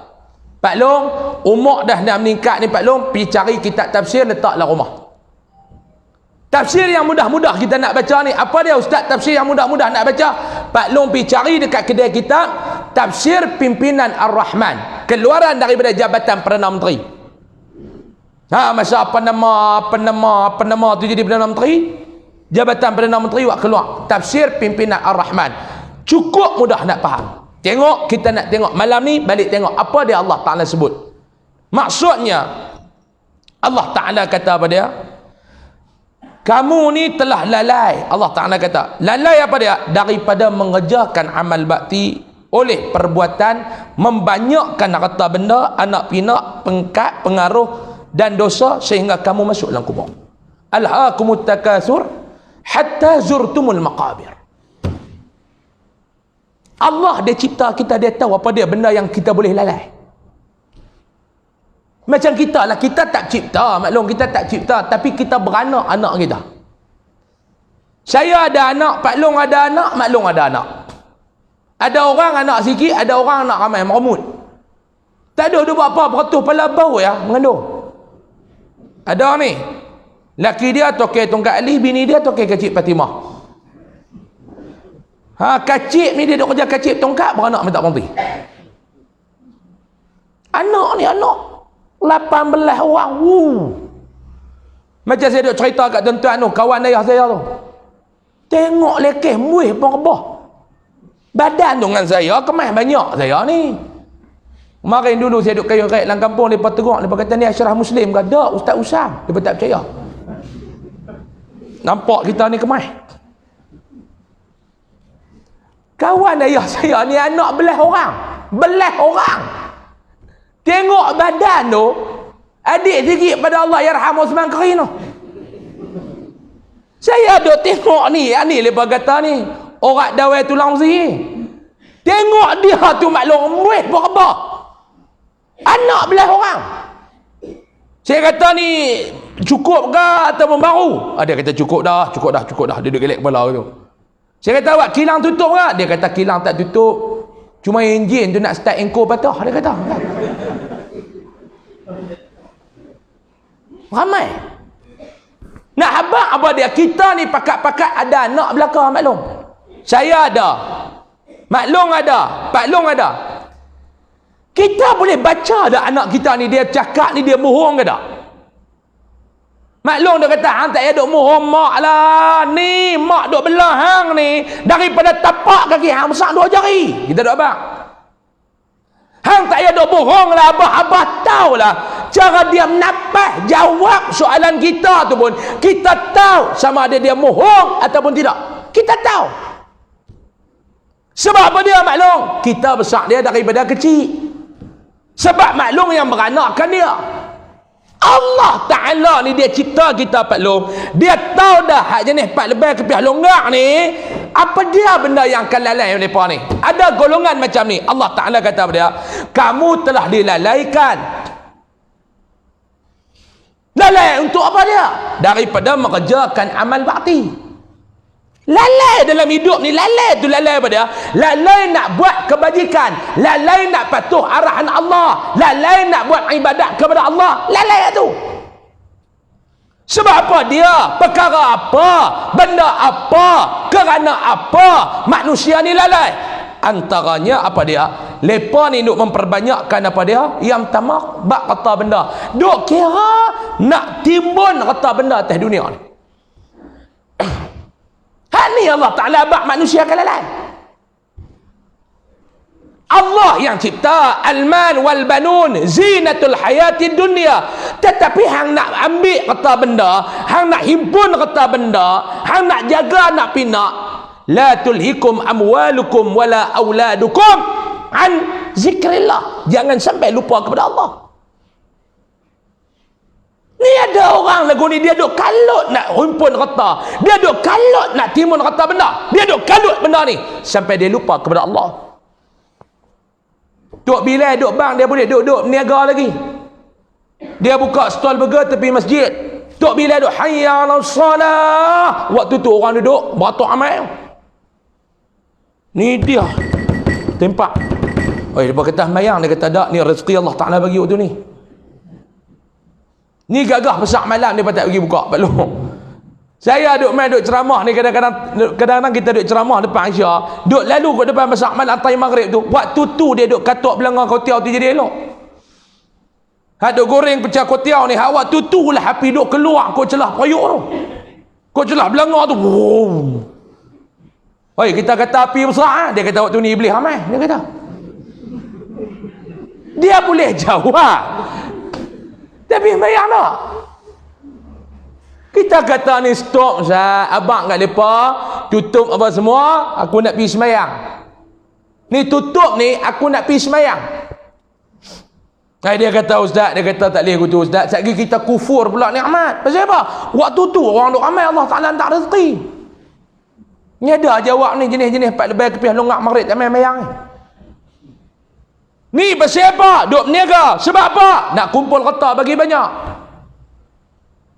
Pak Long, umur dah nak meningkat ni Pak Long, pergi cari kitab tafsir letaklah rumah. Tafsir yang mudah-mudah kita nak baca ni, apa dia Ustaz tafsir yang mudah-mudah nak baca? Pak Long pergi cari dekat kedai kitab Tafsir Pimpinan Ar-Rahman, keluaran daripada Jabatan Perdana Menteri. Masa apa nama tu jadi Perdana Menteri, Jabatan Perdana Menteri buat keluar Tafsir Pimpinan Ar-Rahman. Cukup mudah nak faham. Tengok, kita nak tengok malam ni, balik tengok apa dia Allah Ta'ala sebut. Maksudnya Allah Ta'ala kata apa dia? Kamu ni telah lalai. Allah Ta'ala kata lalai apa dia? Daripada mengerjakan amal bakti oleh perbuatan membanyakkan harta benda, anak pinak, pengkat, pengaruh dan dosa sehingga kamu masuk dalam kubur. Alhaakumut takatsur hatta zurtumul maqabir. Allah dia cipta kita, dia tahu apa dia benda yang kita boleh lalai. Macam kita lah, kita tak cipta, maklum kita tak cipta, tapi kita beranak anak kita. Saya ada anak, Pak Long ada anak, Mak Long ada anak. Ada orang anak sikit, ada orang anak ramai, meremut. Tak ada dia buat apa, beratus pala bau ya, mengandung. Ada ni, laki dia tokai tongkat alih, bini dia tokai kecil Fatimah. Kacip ni dia duk kerja kacip tongkat, beranak minta berhenti. Anak ni anak 18 orang. Macam saya duk cerita kat tuan-tuan tu, kawan ayah saya tu. Tengok lekeh muih pun rebah. Badan tu dengan saya kemas banyak saya ni. Kemarin dulu saya duk kaya-kaya dalam kampung, mereka teruk, mereka kata ni Ashraf Muslim ke? Tak, Ustaz Usam. Mereka tak percaya. Nampak kita ni kemas. Kawan ayah saya ni anak belah orang. Belah orang. Tengok badan tu, adik sikit pada Allah yarham Osman Karim tu. Saya duk tengok ni, lepas kata ni, orang dawai tulang besi. Tengok dia tu maklum muih pun rebah. Anak belah orang. Saya kata ni cukup ke ataupun baru? Dia kata cukup dah. Dia duduk gelak kepala tu. Saya kata awak kilang tutup ke? Dia kata kilang tak tutup. Cuma enjin tu nak start engkau patah. Dia kata. Ramai. Nak habaq apa dia? Kita ni pakat-pakat ada anak belakang maklum. Saya ada. Maklum ada. Pak Long ada. Kita boleh baca dah anak kita ni dia cakap ni dia bohong ke tak? Maklum dia kata hang tak payah duk bohong mak lah. Ni mak duk belah hang ni daripada tapak kaki hang besar 2 jari. Kita duk abang. Hang tak payah duk bohong lah abah tahulah cara dia menapah jawab soalan kita tu pun kita tahu sama ada dia bohong ataupun tidak. Kita tahu. Sebab apa dia maklum? Kita besar dia daripada kecil. Sebab maklum yang beranakkan dia. Allah Ta'ala ni dia cipta kita Pak Long. Dia tahu dah hak jenis Pak Lebay ke pihak longgak ni. Apa dia benda yang akan lalai mereka ni? Ada golongan macam ni. Allah Ta'ala kata pada dia, kamu telah dilalaikan. Lalai untuk apa dia? Daripada mengerjakan amal bakti. Lalai dalam hidup ni, lalai tu lalai apa dia? Lalai nak buat kebajikan, lalai nak patuh arahan Allah, lalai nak buat ibadat kepada Allah, lalai tu. Sebab apa dia? Perkara apa? Benda apa? Kerana apa? Manusia ni lalai. Antaranya apa dia? Lepa ni duk memperbanyakkan apa dia? Yang tamak bak kata benda. Duk kira nak timbun kata benda atas dunia ni. Ni Allah Ta'ala bak manusia akan lalai. Allah yang cipta al-mal wal banun zinatul hayati dunia. Tetapi hang nak ambil kata benda, hang nak himpun kata benda, hang nak jaga nak pinak, la tulhikum amwalukum wala auladukum an zikrillah. Jangan sampai lupa kepada Allah. Ni ada orang lagu ni dia duk kalut nak himpun kata, dia duk kalut nak timun kata benda, dia duk kalut benda ni sampai dia lupa kepada Allah. Tok Bilal duk bang, dia boleh duduk niaga lagi. Dia buka stall burger tepi masjid. Tok Bilal duk hayya 'alas salah. Waktu tu orang duduk beratur amal. Ni dia tempat. Oi, dia kata sembahyang, dia kata tak, ni rezeki Allah Taala bagi waktu ni. Ni gagah besar malam dia tak pergi buka belum. Saya duk main duk ceramah ni kadang-kadang kita duk ceramah depan Aisyah, duk lalu kat depan besar malam time maghrib tu. Waktu tu dia duk katuk belanga kotiau tu jadi elok. Hak duk goreng pecah kotiau ni, hak waktu tu lah api duk keluar kau celah koyok tu. Kau celah belanga tu. Wow. Oi, kita kata api besar, dia kata waktu ni iblis ramai, dia kata. Dia boleh jawab. Tapi bayang tak? Kita kata ni stop Ustaz, abang kat lepa tutup apa semua, aku nak pergi sembahyang. Ni tutup ni, aku nak pergi sembahyang. Dia kata Ustaz, dia kata tak boleh gitu Ustaz, sekali kita kufur pula nikmat. Pasal apa? Waktu tu orang duk ramai, Allah Ta'ala tak rezeki. Ni ada jawab ni jenis-jenis Pak Lebay ke pihak longgak maghrib tak main sembahyang ni. Ni pasal apa? Duk berniaga. Sebab apa? Nak kumpul harta bagi banyak.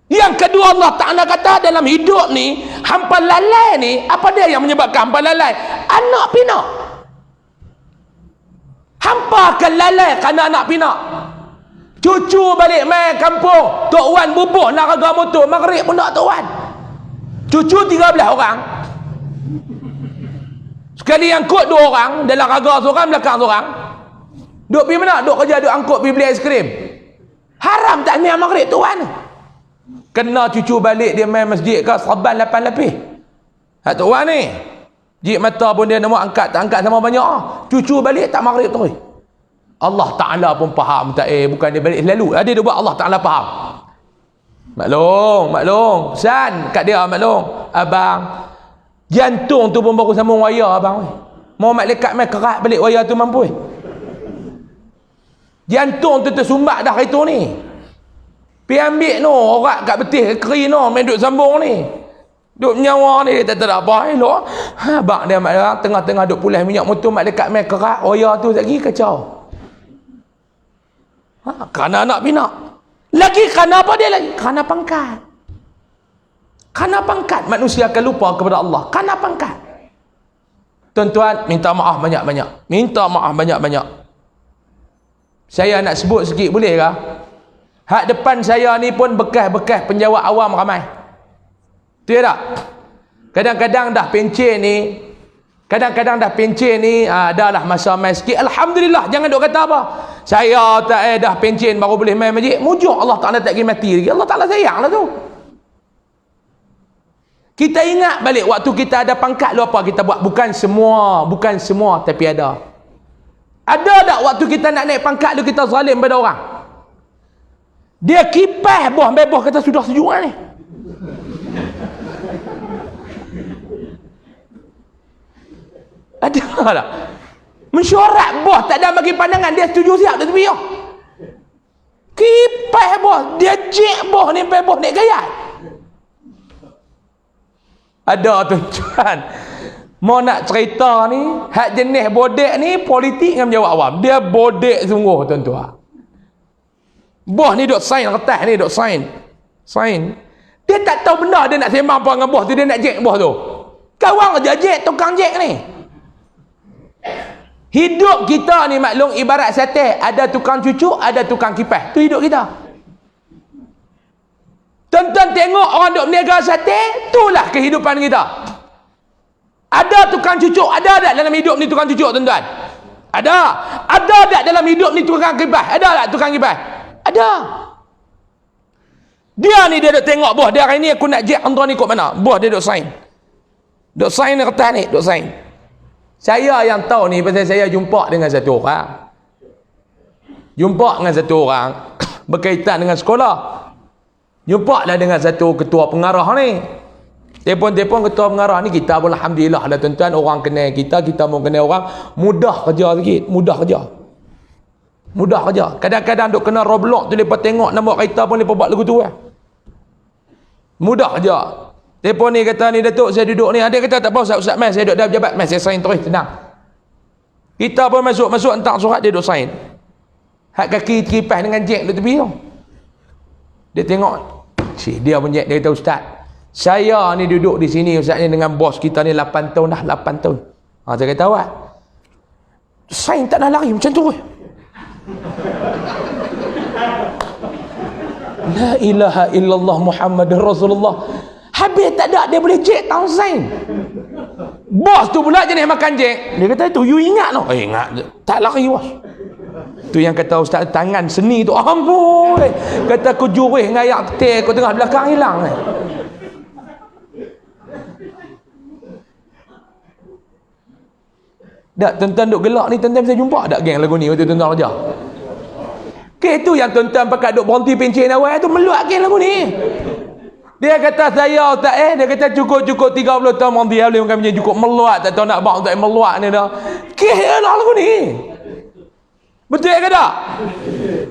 Yang kedua Allah Ta'ala kata dalam hidup ni, hampa lalai ni, apa dia yang menyebabkan hampa lalai? Anak pinak. Hampa akan lalai kerana anak pinak. Cucu balik main kampung, Tok Wan bubuh nak raga motor, maghrib pun tak Tok Wan. Cucu 13 orang. Sekali angkut 2 orang, dalam raga seorang, belakang seorang. Duk pergi mana? Duk kerja, duk angkut pergi beli aiskrim. Haram tak main maghrib tu kan? Kena cucu balik dia main masjid ke Saban 8 lebih. Hak tu orang ni. Jik mata pun dia nak angkat, tak angkat sama banyak. Cucu balik tak maghrib tu. Allah Ta'ala pun faham tak? Bukan dia balik lalu. Dia buat Allah Ta'ala faham. Maklum. San kat dia maklum. Abang, jantung tu pun baru sambung wayar abang. Mau malaikat mai kerat balik wayar tu mampu. Jantung tu tersumbat dah itu ni. Pi ambil no orang kat betih keri no main duk sambung ni. Duk nyawa ni tak ada apa elok. Abang dia mak tengah-tengah duk pulas minyak motor malaikat mai kerat wayar tu lagi kacau. Kerana anak pinak. Lagi kerana apa dia lagi? Kerana pangkat. Kerana pangkat manusia akan lupa kepada Allah. Kerana pangkat. Tuan-tuan, minta maaf banyak-banyak. Minta maaf banyak-banyak. Saya nak sebut sikit boleh ke? Hak depan saya ni pun bekas-bekas penjawat awam ramai. Betul tak? Kadang-kadang dah pencen ni, dah lah masa main sikit. Alhamdulillah, jangan duk kata apa. Saya tak dah pencen baru boleh main masjid. Mujuk Allah Ta'ala tak pergi mati lagi. Allah Ta'ala sayang lah tu. Kita ingat balik waktu kita ada pangkat lu apa kita buat. Bukan semua tapi ada. Ada tak waktu kita nak naik pangkat lu kita zalim pada orang? Dia kipas boh beboh kata sudah sejuk ni. Ada tak? Mesyuarat boh tak ada bagi pandangan, dia setuju siap dia tepi. Kipas boh, dia jek boh ni beboh naik gayat. Ada tuan-tuan. Mau nak cerita ni, hak jenis bodek ni politik dengan menjawab awam. Dia bodek sungguh tuan-tuan. Bos ni duk sign kertas ni, duk sign. Dia tak tahu benda dia nak sembang apa dengan bos tu, dia nak jack bos tu. Kawan kerja jack, tukang jack ni. Hidup kita ni maklum ibarat sate, ada tukang cucuk, ada tukang kipas. Tu hidup kita. Tuan-tuan tengok orang duk berniaga sate, itulah kehidupan kita. Ada tukang cucuk, ada tak dalam hidup ni tukang cucuk tuan-tuan? Ada tak dalam hidup ni tukang kipas? Ada tak tukang kipas? Ada. Dia ni dia duk tengok bos dia hari ni aku nak jack antara ni kot mana? Bos dia duk sign. Duk sign kertas ni, duk sign. Saya yang tahu ni pasal saya jumpa dengan satu orang. Berkaitan dengan sekolah. Jumpa lah dengan satu ketua pengarah ni. Telefon ketua pengarah ni, kita pun alhamdulillah lah tuan-tuan, orang kenal kita pun kenal orang, mudah kerja sikit, mudah kerja. Kadang-kadang duk kena Roblox tu lepas tengok nama kereta pun lepas buat lagu tu lah. Mudah kerja. Telefon ni kata ni Datuk, saya duduk ni. Dia kata tak apa Ustaz Mas, saya duduk dah pejabat Mas, saya sign terus, tenang. Kita pun masuk hantar surat, dia duduk sign. Hak kaki kipas dengan jack duduk tepi tu. Dia tengok, dia pun jack, dia kata Ustaz, saya ni duduk di sini Ustaz ni dengan bos kita ni 8 tahun dah, 8 tahun. Saya kata awak sign tak dah lari macam tu. La ilaha illallah Muhammadur Rasulullah. Habis tak ada, dia boleh jack tahun sign. Bos tu pula jenis makan jack. Dia kata tu, you ingat no? Ingat. Tak lari bos. Tu yang kata Ustaz tangan seni tu, ampun. Kata aku jurih ngayak tetel aku tengah belakang hilang. Tak, tuan-tuan duk gelak ni, tuan-tuan bisa jumpa tak geng lagu ni waktu tuan-tuan kerja? Tu yang tuan-tuan pakai duk berhenti pencen awal tu meluat geng lagu ni. Dia kata saya tak dia kata cukup 30 tahun berhenti boleh makan pencen cukup, meluat tak tahu nak bang tak meluat ni dah. Lah lagu ni. Betul ke tak?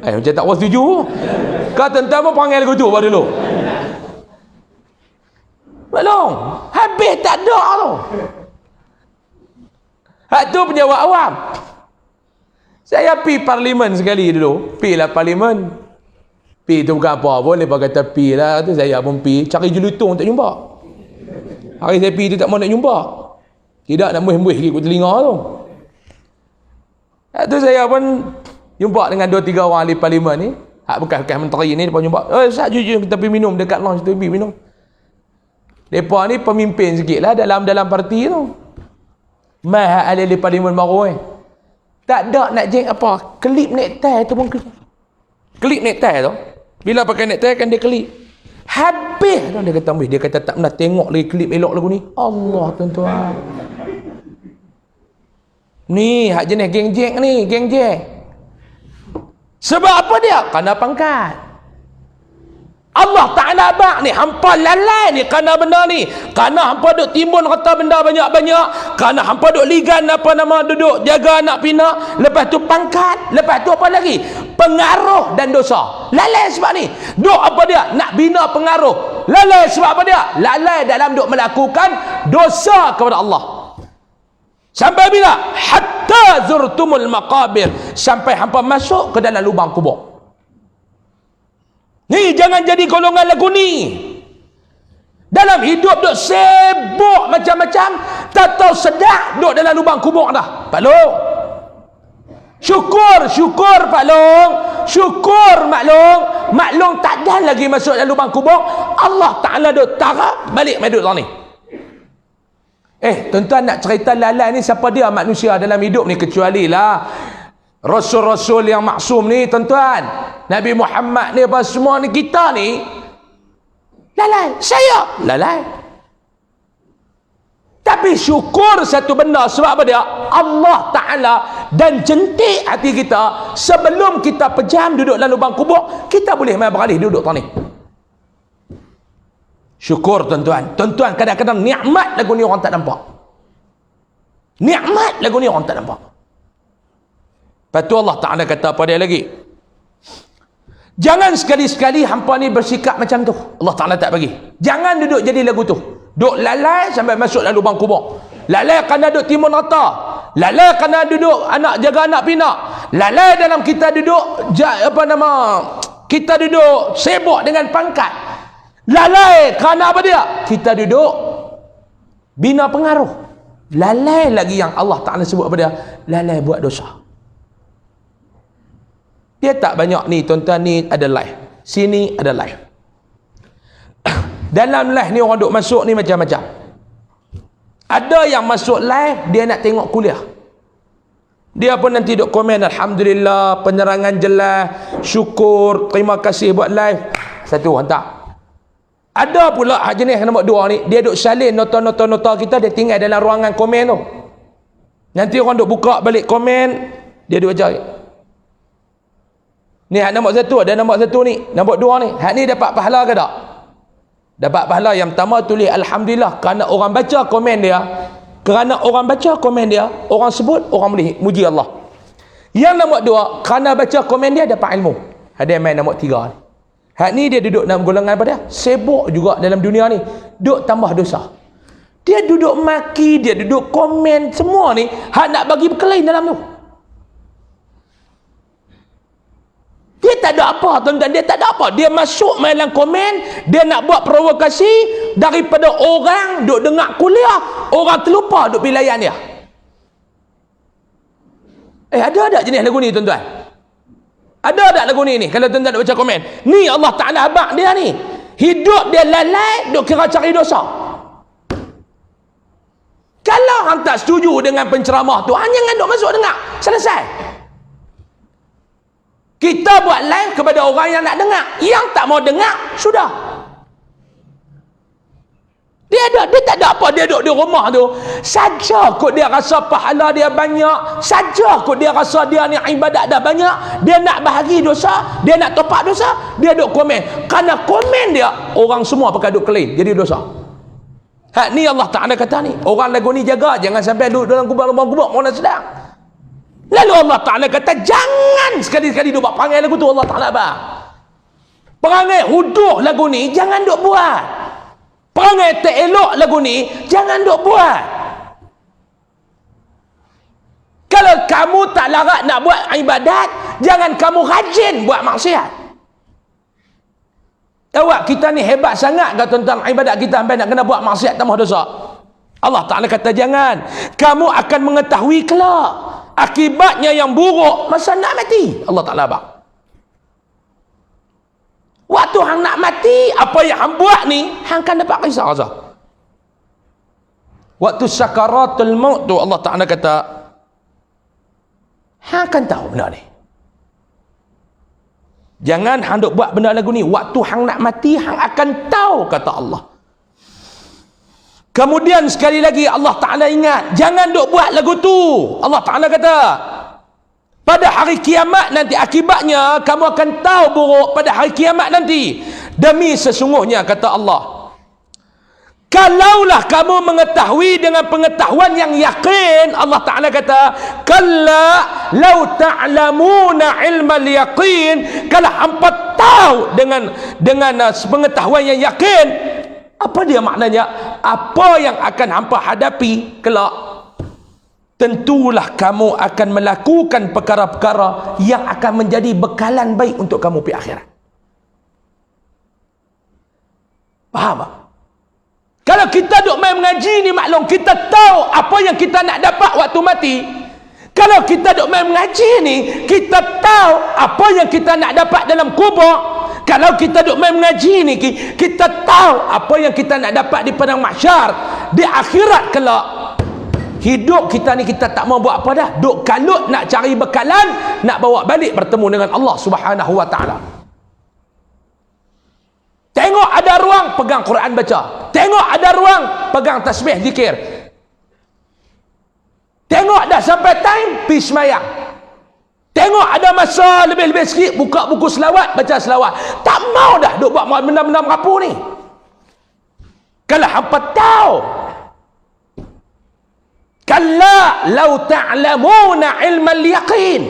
Macam tak puas setuju. Kau tuan-tuan pun panggil lagu tu baru dulu. Belum. Habis tak ada tu. Hak tu penjawab awam. Saya pi parlimen sekali dulu. Pi lah parlimen. Pi tu bukan apa pun. Lepas kata pi lah. Tu saya pun pi. Cari jelutung tak jumpa. Hari saya pi tu tak mau nak jumpa. Tidak nak muih-muih ikut telinga tu. Hak tu saya pun jumpa dengan 2-3 orang ahli parlimen ni. Hak bekas-bekas menteri ni. Lepas jumpa. Ustaz jujur kita pergi minum dekat lounge tu. Pergi minum. Mereka ni pemimpin sikit lah dalam parti tu. Mahal alih parlimen baru tak ada nak jeng apa, klip nektai tu pun klip nektai tu bila pakai nektai kan dia klip habis tu dia kata tak pernah tengok lagi klip elok lagu ni. Allah tuan-tuan, ni hak jenis geng-jeng ni, geng-jeng. Sebab apa dia? Kerana pangkat. Allah Ta'ala bak ni, hampa lalai ni kerana benda ni. Kerana hampa duk timbun harta benda banyak-banyak. Kerana hampa duk ligan apa nama, duduk jaga anak pinak. Lepas tu pangkat. Lepas tu apa lagi? Pengaruh dan dosa. Lalai sebab ni. Duk apa dia? Nak bina pengaruh. Lalai sebab apa dia? Lalai dalam duk melakukan dosa kepada Allah. Sampai bila? Hatta zurtumul maqabir. Sampai hampa masuk ke dalam lubang kubur. Ni jangan jadi golongan lagu ni. Dalam hidup duk sibuk macam-macam, tak tahu sedap duk dalam lubang kubur dah. Pak Long, syukur Pak Long, syukur Mak Long. Mak Long tak ada lagi masuk dalam lubang kubur. Allah Ta'ala duk tarak balik mai duduk ni. Tuan-tuan nak cerita lalai ni siapa dia manusia dalam hidup ni, kecuali lah Rasul-Rasul yang maksum ni tuan-tuan. Nabi Muhammad ni apa semua ni, kita ni lalai, saya lalai. Tapi syukur satu benda, sebab apa dia? Allah Ta'ala dan jentik hati kita. Sebelum kita pejam duduk dalam lubang kubur, kita boleh main beralih duduk ni. Syukur tuan-tuan. Tuan-tuan, kadang-kadang nikmat lagu ni orang tak nampak. Nikmat lagu ni orang tak nampak. Lepas tu Allah Ta'ala kata apa dia lagi? Jangan sekali-sekali hampa ni bersikap macam tu. Allah Ta'ala tak bagi. Jangan duduk jadi lagu tu. Duk lalai sampai masuk dalam lubang kubur. Lalai kerana duduk timun harta. Lalai kerana duduk jaga anak pinak. Lalai dalam kita duduk kita duduk sibuk dengan pangkat. Lalai kerana apa dia? Kita duduk bina pengaruh. Lalai lagi yang Allah Ta'ala sebut apa dia? Lalai buat dosa. Dia tak banyak ni tuan-tuan, ni ada live, sini ada live. Dalam live ni orang duk masuk ni macam-macam. Ada yang masuk live dia nak tengok kuliah, dia pun nanti duk komen Alhamdulillah, penerangan jelas, syukur, terima kasih buat live. Satu hantar. Ada pula jenis nombor dua ni, dia duk salin nota-nota kita, dia tinggal dalam ruangan komen tu. Nanti orang duk buka balik komen, dia duk baca. Ni hak nombor satu, ada nombor satu ni, nombor dua ni. Hak ni dapat pahala ke tak? Dapat pahala. Yang pertama tulis Alhamdulillah kerana orang baca komen dia. Kerana orang baca komen dia, orang sebut, orang boleh muji Allah. Yang nombor dua, kerana baca komen dia dapat ilmu. Ada yang main nombor tiga ni. Hak ni dia duduk dalam golongan apa dia? Sibuk juga dalam dunia ni. Duk tambah dosa. Dia duduk maki, dia duduk komen, semua ni hak nak bagi berkelain dalam tu. Dia tak ada apa tuan-tuan, dia tak ada apa. Dia masuk main dalam komen, dia nak buat provokasi. Daripada orang duk dengar kuliah, orang terlupa duk pergi layan dia. Ada jenis lagu ni tuan-tuan? Ada tak lagu ni? Kalau tuan-tuan nak baca komen, ni Allah Ta'ala abang dia ni, hidup dia lalai, duk kira cari dosa. Kalau hang tak setuju dengan penceramah tu, hang jangan duk masuk dengar. Selesai. Kita buat live kepada orang yang nak dengar. Yang tak mau dengar, sudah. Dia tak ada apa, dia duduk di rumah tu. Saja kot dia rasa pahala dia banyak. Saja kot dia rasa dia ni ibadat dah banyak. Dia nak bahagi dosa, dia nak topak dosa, dia duduk komen. Kerana komen dia, orang semua pakai duduk klaim, jadi dosa. Hak ni Allah Ta'ala kata ni, orang lagu ni jaga, jangan sampai duduk dalam kubur-kubur, orang sedang. Lalu Allah Ta'ala kata, jangan sekali-sekali duk buat perangai lagu tu. Allah Ta'ala bang, perangai huduh lagu ni jangan duk buat. Perangai tak elok lagu ni jangan duk buat. Kalau kamu tak larat nak buat ibadat, jangan kamu rajin buat maksiat. Awak kita ni hebat sangat ke tentang ibadat kita sampai nak kena buat maksiat tambah dosa? Allah Ta'ala kata jangan. Kamu akan mengetahui kelak akibatnya yang buruk masa nak mati. Allah Ta'ala bang, waktu hang nak mati, apa yang hang buat ni hang akan dapat kisah azab. Waktu sakaratul maut tu Allah Ta'ala kata, hang akan tahu benda ni. Jangan hang duk buat benda lagu ni. Waktu hang nak mati, hang akan tahu, kata Allah. Kemudian sekali lagi Allah Ta'ala ingat, jangan duk buat lagu tu. Allah Ta'ala kata, pada hari kiamat nanti, akibatnya kamu akan tahu buruk pada hari kiamat nanti. Demi sesungguhnya, kata Allah, kalaulah kamu mengetahui dengan pengetahuan yang yakin, Allah Ta'ala kata, kalla law ta'lamuna ilmal yaqin, kalau hampa tahu dengan pengetahuan yang yakin. Apa dia maknanya? Apa yang akan hampa hadapi kelak, tentulah kamu akan melakukan perkara-perkara yang akan menjadi bekalan baik untuk kamu di akhirat. Faham tak? Kalau kita duk main mengaji ni, maklum kita tahu apa yang kita nak dapat waktu mati. Kalau kita duk main mengaji ni, kita tahu apa yang kita nak dapat dalam kubur. Kalau kita duk main mengaji ni, kita tahu apa yang kita nak dapat di padang mahsyar, di akhirat kelak. Hidup kita ni kita tak mau buat apa dah. Duk kalut nak cari bekalan, nak bawa balik bertemu dengan Allah Subhanahu wa taala. Tengok ada ruang, pegang Quran baca. Tengok ada ruang, pegang tasbih zikir. Tengok dah sampai time, pergi semayang. Tengok ada masa lebih-lebih sikit, buka buku selawat, baca selawat. Tak mau dah duk buat benda-benda merapu ni. Kalau hampa tahu, kalla law ta'lamuna ilmal yaqin.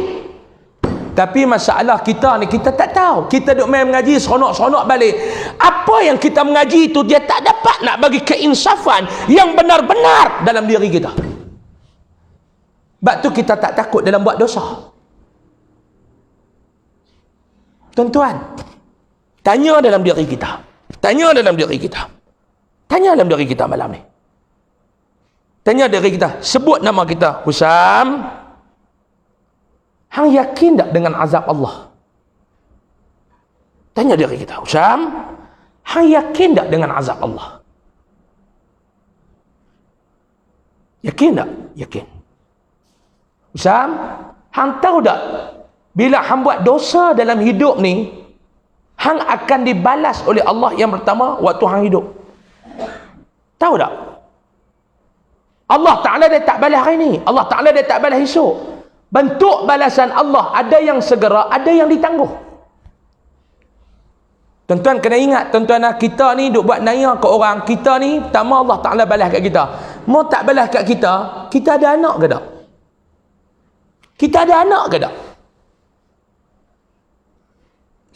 Tapi masalah kita ni, kita tak tahu. Kita duk main mengaji, seronok-seronok balik. Apa yang kita mengaji tu, dia tak dapat nak bagi keinsafan yang benar-benar dalam diri kita. Sebab tu kita tak takut dalam buat dosa. Tuan-tuan, tanya dalam diri kita. Tanya dalam diri kita. Tanya dalam diri kita malam ni. Tanya diri kita. Sebut nama kita. Husam, hang yakin tak dengan azab Allah? Tanya diri kita. Husam, hang yakin tak dengan azab Allah? Yakin tak? Yakin. Husam, hang tahu tak, bila hang buat dosa dalam hidup ni, hang akan dibalas oleh Allah yang pertama waktu hang hidup. Tahu tak? Allah Ta'ala dia tak balas hari ni. Allah Ta'ala dia tak balas esok. Bentuk balasan Allah ada yang segera, ada yang ditangguh. Tuan-tuan kena ingat, tuan-tuan, kita ni duk buat naya ke orang, kita ni pertama Allah Ta'ala balas kat kita. Mau tak balas kat kita, kita ada anak ke tak? Kita ada anak ke tak?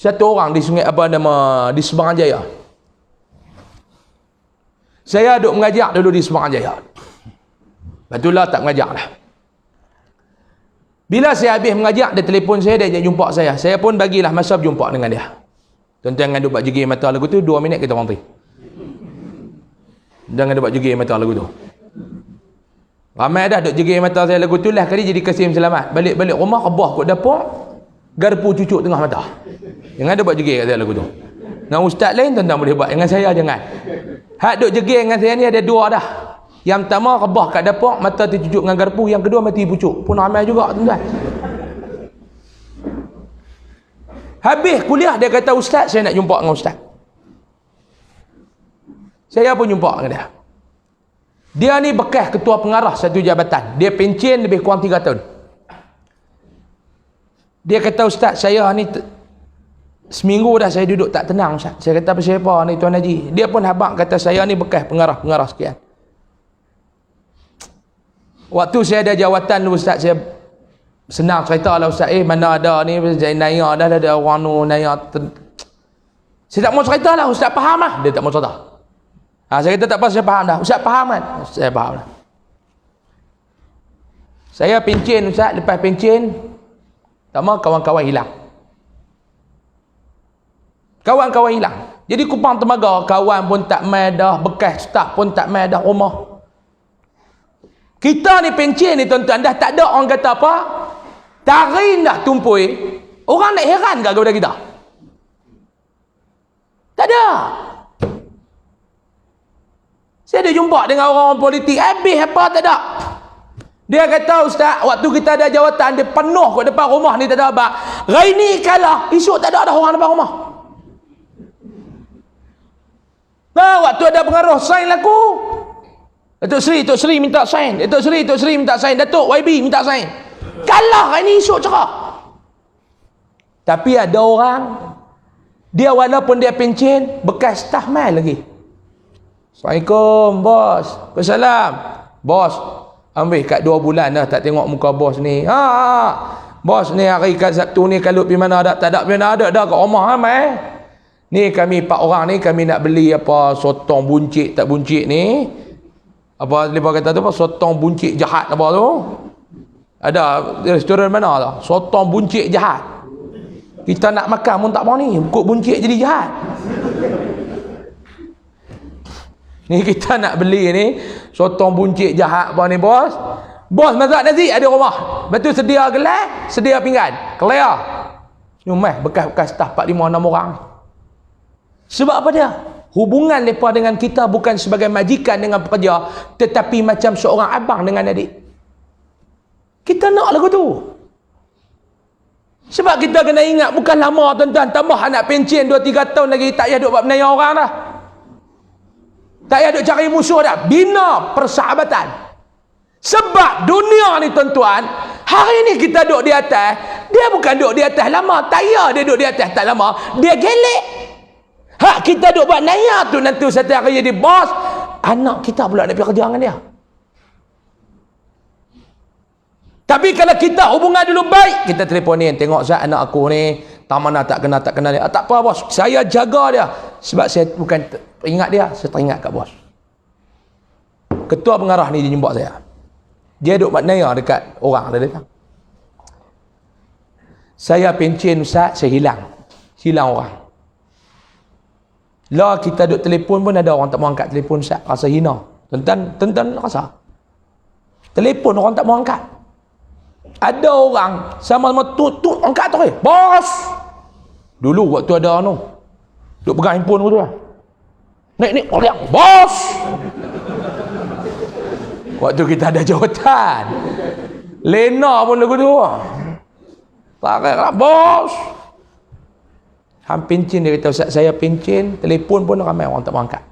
Satu orang di Sungai apa nama, di Seberang Jaya. Saya duk mengajar dulu di Seberang Jaya. Betullah tak mengajar dah. Bila saya habis mengajar, dia telefon saya, dia jumpa saya. Saya pun bagilah masa berjumpa dengan dia. Tuan-tuan jangan duk buat jegir mata lagu tu, 2 minit kita berhenti. Jangan duk buat jegir mata lagu tu. Ramai dah duk jegir mata saya lagu tu, lah kali jadi Kasim selamat. Balik-balik rumah, rebah kot dapur, garpu cucuk tengah mata. Jangan duk buat jegir kat saya lagu tu. Dengan ustaz lain tuan-tuan boleh buat, dengan saya jangan. Hak duk jegir dengan saya ni ada 2 dah. Yang pertama rebah kat dapur, mata tercucuk dengan garpu. Yang kedua mati pucuk. Pun ramai juga tuan-tuan. Habis kuliah dia kata, ustaz saya nak jumpa dengan ustaz. Saya pun jumpa dengan dia. Dia ni bekas ketua pengarah satu jabatan. Dia pencen lebih kurang 3 tahun. Dia kata, ustaz saya ni seminggu dah saya duduk tak tenang ustaz. Saya kata, apa siapa ni Tuan Haji? Dia pun habaq kata, saya ni bekas pengarah sekian. Waktu saya ada jawatan dulu ustaz, saya senang cerita lah ustaz, mana ada ni jadi naya dah ada orang nu naya. Saya tak mau cerita lah, ustaz faham lah. Dia tak mau cerita. Saya kata tak apa, saya faham dah. Ustaz faham kan? Saya faham dah. Saya pencen ustaz, lepas pencen tak mau kawan-kawan hilang. Kawan-kawan hilang. Jadi kupang tenaga, kawan pun tak mai dah, bekas staf pun tak mai dah rumah. Kita ni pencen ni tuan-tuan, dah tak ada orang kata apa, tarin dah tumpui. Orang nak heran ke kepada kita? Tak ada. Saya ada jumpa dengan orang-orang politik, habis apa tak ada. Dia kata, ustaz, waktu kita ada jawatan, dia penuh kat depan rumah ni, tak ada abang. Hari ni kalah, esok tak ada orang depan rumah. Nah, waktu ada pengaruh, sign laku. Datuk Seri minta sign. Datuk Seri minta sign. Datuk YB minta sign. Kalah hari ni, esok cerah. Tapi ada orang, dia walaupun dia pencen, bekas staff mai lagi. Assalamualaikum, bos. Waalaikumsalam. Bos, ambil kat 2 bulan dah tak tengok muka bos ni. Bos ni hari Sabtu ni kalau pergi mana ada, tak ada pergi mana ada dah kat rumah mai. Ni kami 4 orang ni, kami nak beli apa sotong buncit tak buncit ni. Apa lepas kata tu apa, sotong buncit jahat apa tu. Ada restoran mana tu? Sotong buncit jahat. Kita nak makan pun tak mau ni, kok buncit jadi jahat. Ni kita nak beli ni sotong buncit jahat apa ni, bos. Bos masak nasi ada rumah. Betul sedia gelas, sedia pinggan. Clear. Nyumai bekas-bekas staff 4, 5, 6 orang. Sebab apa dia? Hubungan mereka dengan kita bukan sebagai majikan dengan pekerja, tetapi macam seorang abang dengan adik. Kita nak lagu tu. Sebab kita kena ingat, bukan lama tuan-tuan, tambah anak pencen 2-3 tahun lagi, tak payah duk buat menaya orang dah. Tak payah duk cari musuh dah. Bina persahabatan. Sebab dunia ni tuan-tuan, hari ni kita duk di atas, dia bukan duk di atas lama. Tak payah dia duk di atas tak lama, dia gelek. Hak kita duk buat naya tu, nanti satu hari jadi bos, anak kita pula nak pergi kerja dengan dia. Tapi kalau kita hubungan dulu baik, kita teleponin, tengok Ustaz, anak aku ni tak mana tak kenal dia. Tak apa bos, saya jaga dia. Sebab saya bukan ingat dia, saya teringat kat bos. Ketua pengarah ni dia jumpa saya. Dia duk buat naya dekat orang dia datang. Saya pencen Ustaz, saya hilang orang. Lah kita duk telefon pun ada orang tak mau angkat telefon Ustaz, rasa hina. Tuan-tuan rasa. Telefon orang tak mau angkat. Ada orang sama-sama tu angkat tu bos. Dulu waktu ada duk pegang handphone tu lah. Naik orang bos. Waktu kita ada jawatan. Lena pun lagu tu. Tak kira bos. Ham pencen dia kata, Ustaz saya pencen, telefon pun ramai orang tak mau angkat.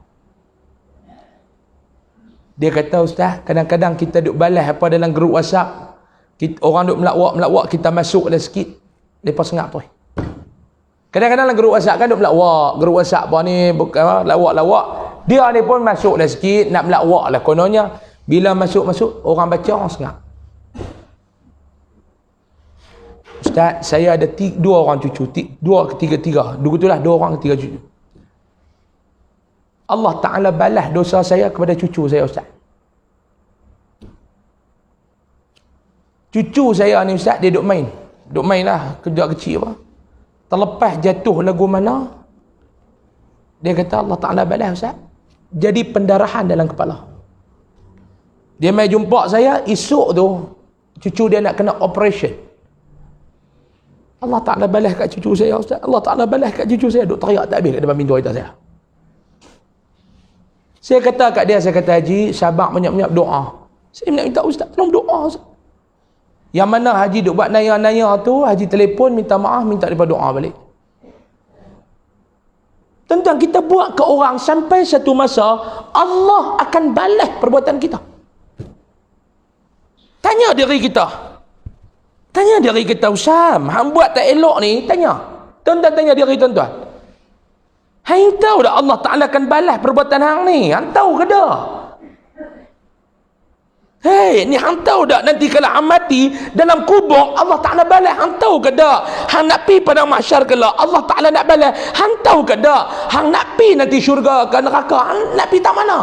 Dia kata, Ustaz, kadang-kadang kita duk balas apa dalam grup WhatsApp. Orang duk melawak, kita masuk dah sikit, mereka sengap tu. Kadang-kadang dalam grup WhatsApp kan duk melawak, grup WhatsApp apa ni, lawak-lawak. Dia ni pun masuk dah sikit, nak melawak lah kononnya. Bila masuk, orang baca, orang sengap. Ustaz, saya ada 2 orang cucu, 2 ke 3, begitulah 2 orang ke 3 cucu. Allah Ta'ala balas dosa saya kepada cucu saya, Ustaz. Cucu saya ni Ustaz, dia duk main lah, kerja kecil apa. Terlepas jatuh lagu mana, dia kata Allah Ta'ala balas Ustaz, jadi pendarahan dalam kepala. Dia mai jumpa saya, esok tu cucu dia nak kena operation. Allah Ta'ala balas kat cucu saya Ustaz, Allah Ta'ala balas kat cucu saya, duk teriak tak habis kat depan pintu kereta saya. Saya kata kat dia, saya kata Haji, sabar banyak-banyak doa. Saya minta Ustaz, tolong doa Ustaz. Yang mana Haji duk buat naya-naya tu, Haji telefon minta maaf, minta daripada doa balik. Tentang kita buat ke orang, sampai satu masa Allah akan balas perbuatan kita. Tanya diri kita, Usam, hang buat tak elok ni, tanya. Tuan-tuan tanya diri tuan-tuan. Hang tahu dah Allah Ta'ala akan balas perbuatan hang ni? Hang tahu ke dah? Hei, ni hang tahu tak nanti kalau hang mati dalam kubur Allah Ta'ala balas, hang tahu ke tak? Hang nak pi pada mahsyar kelak Allah Ta'ala nak balas, hang tahu ke tak? Hang nak pi nanti syurga ke neraka, hang nak pi tak mana?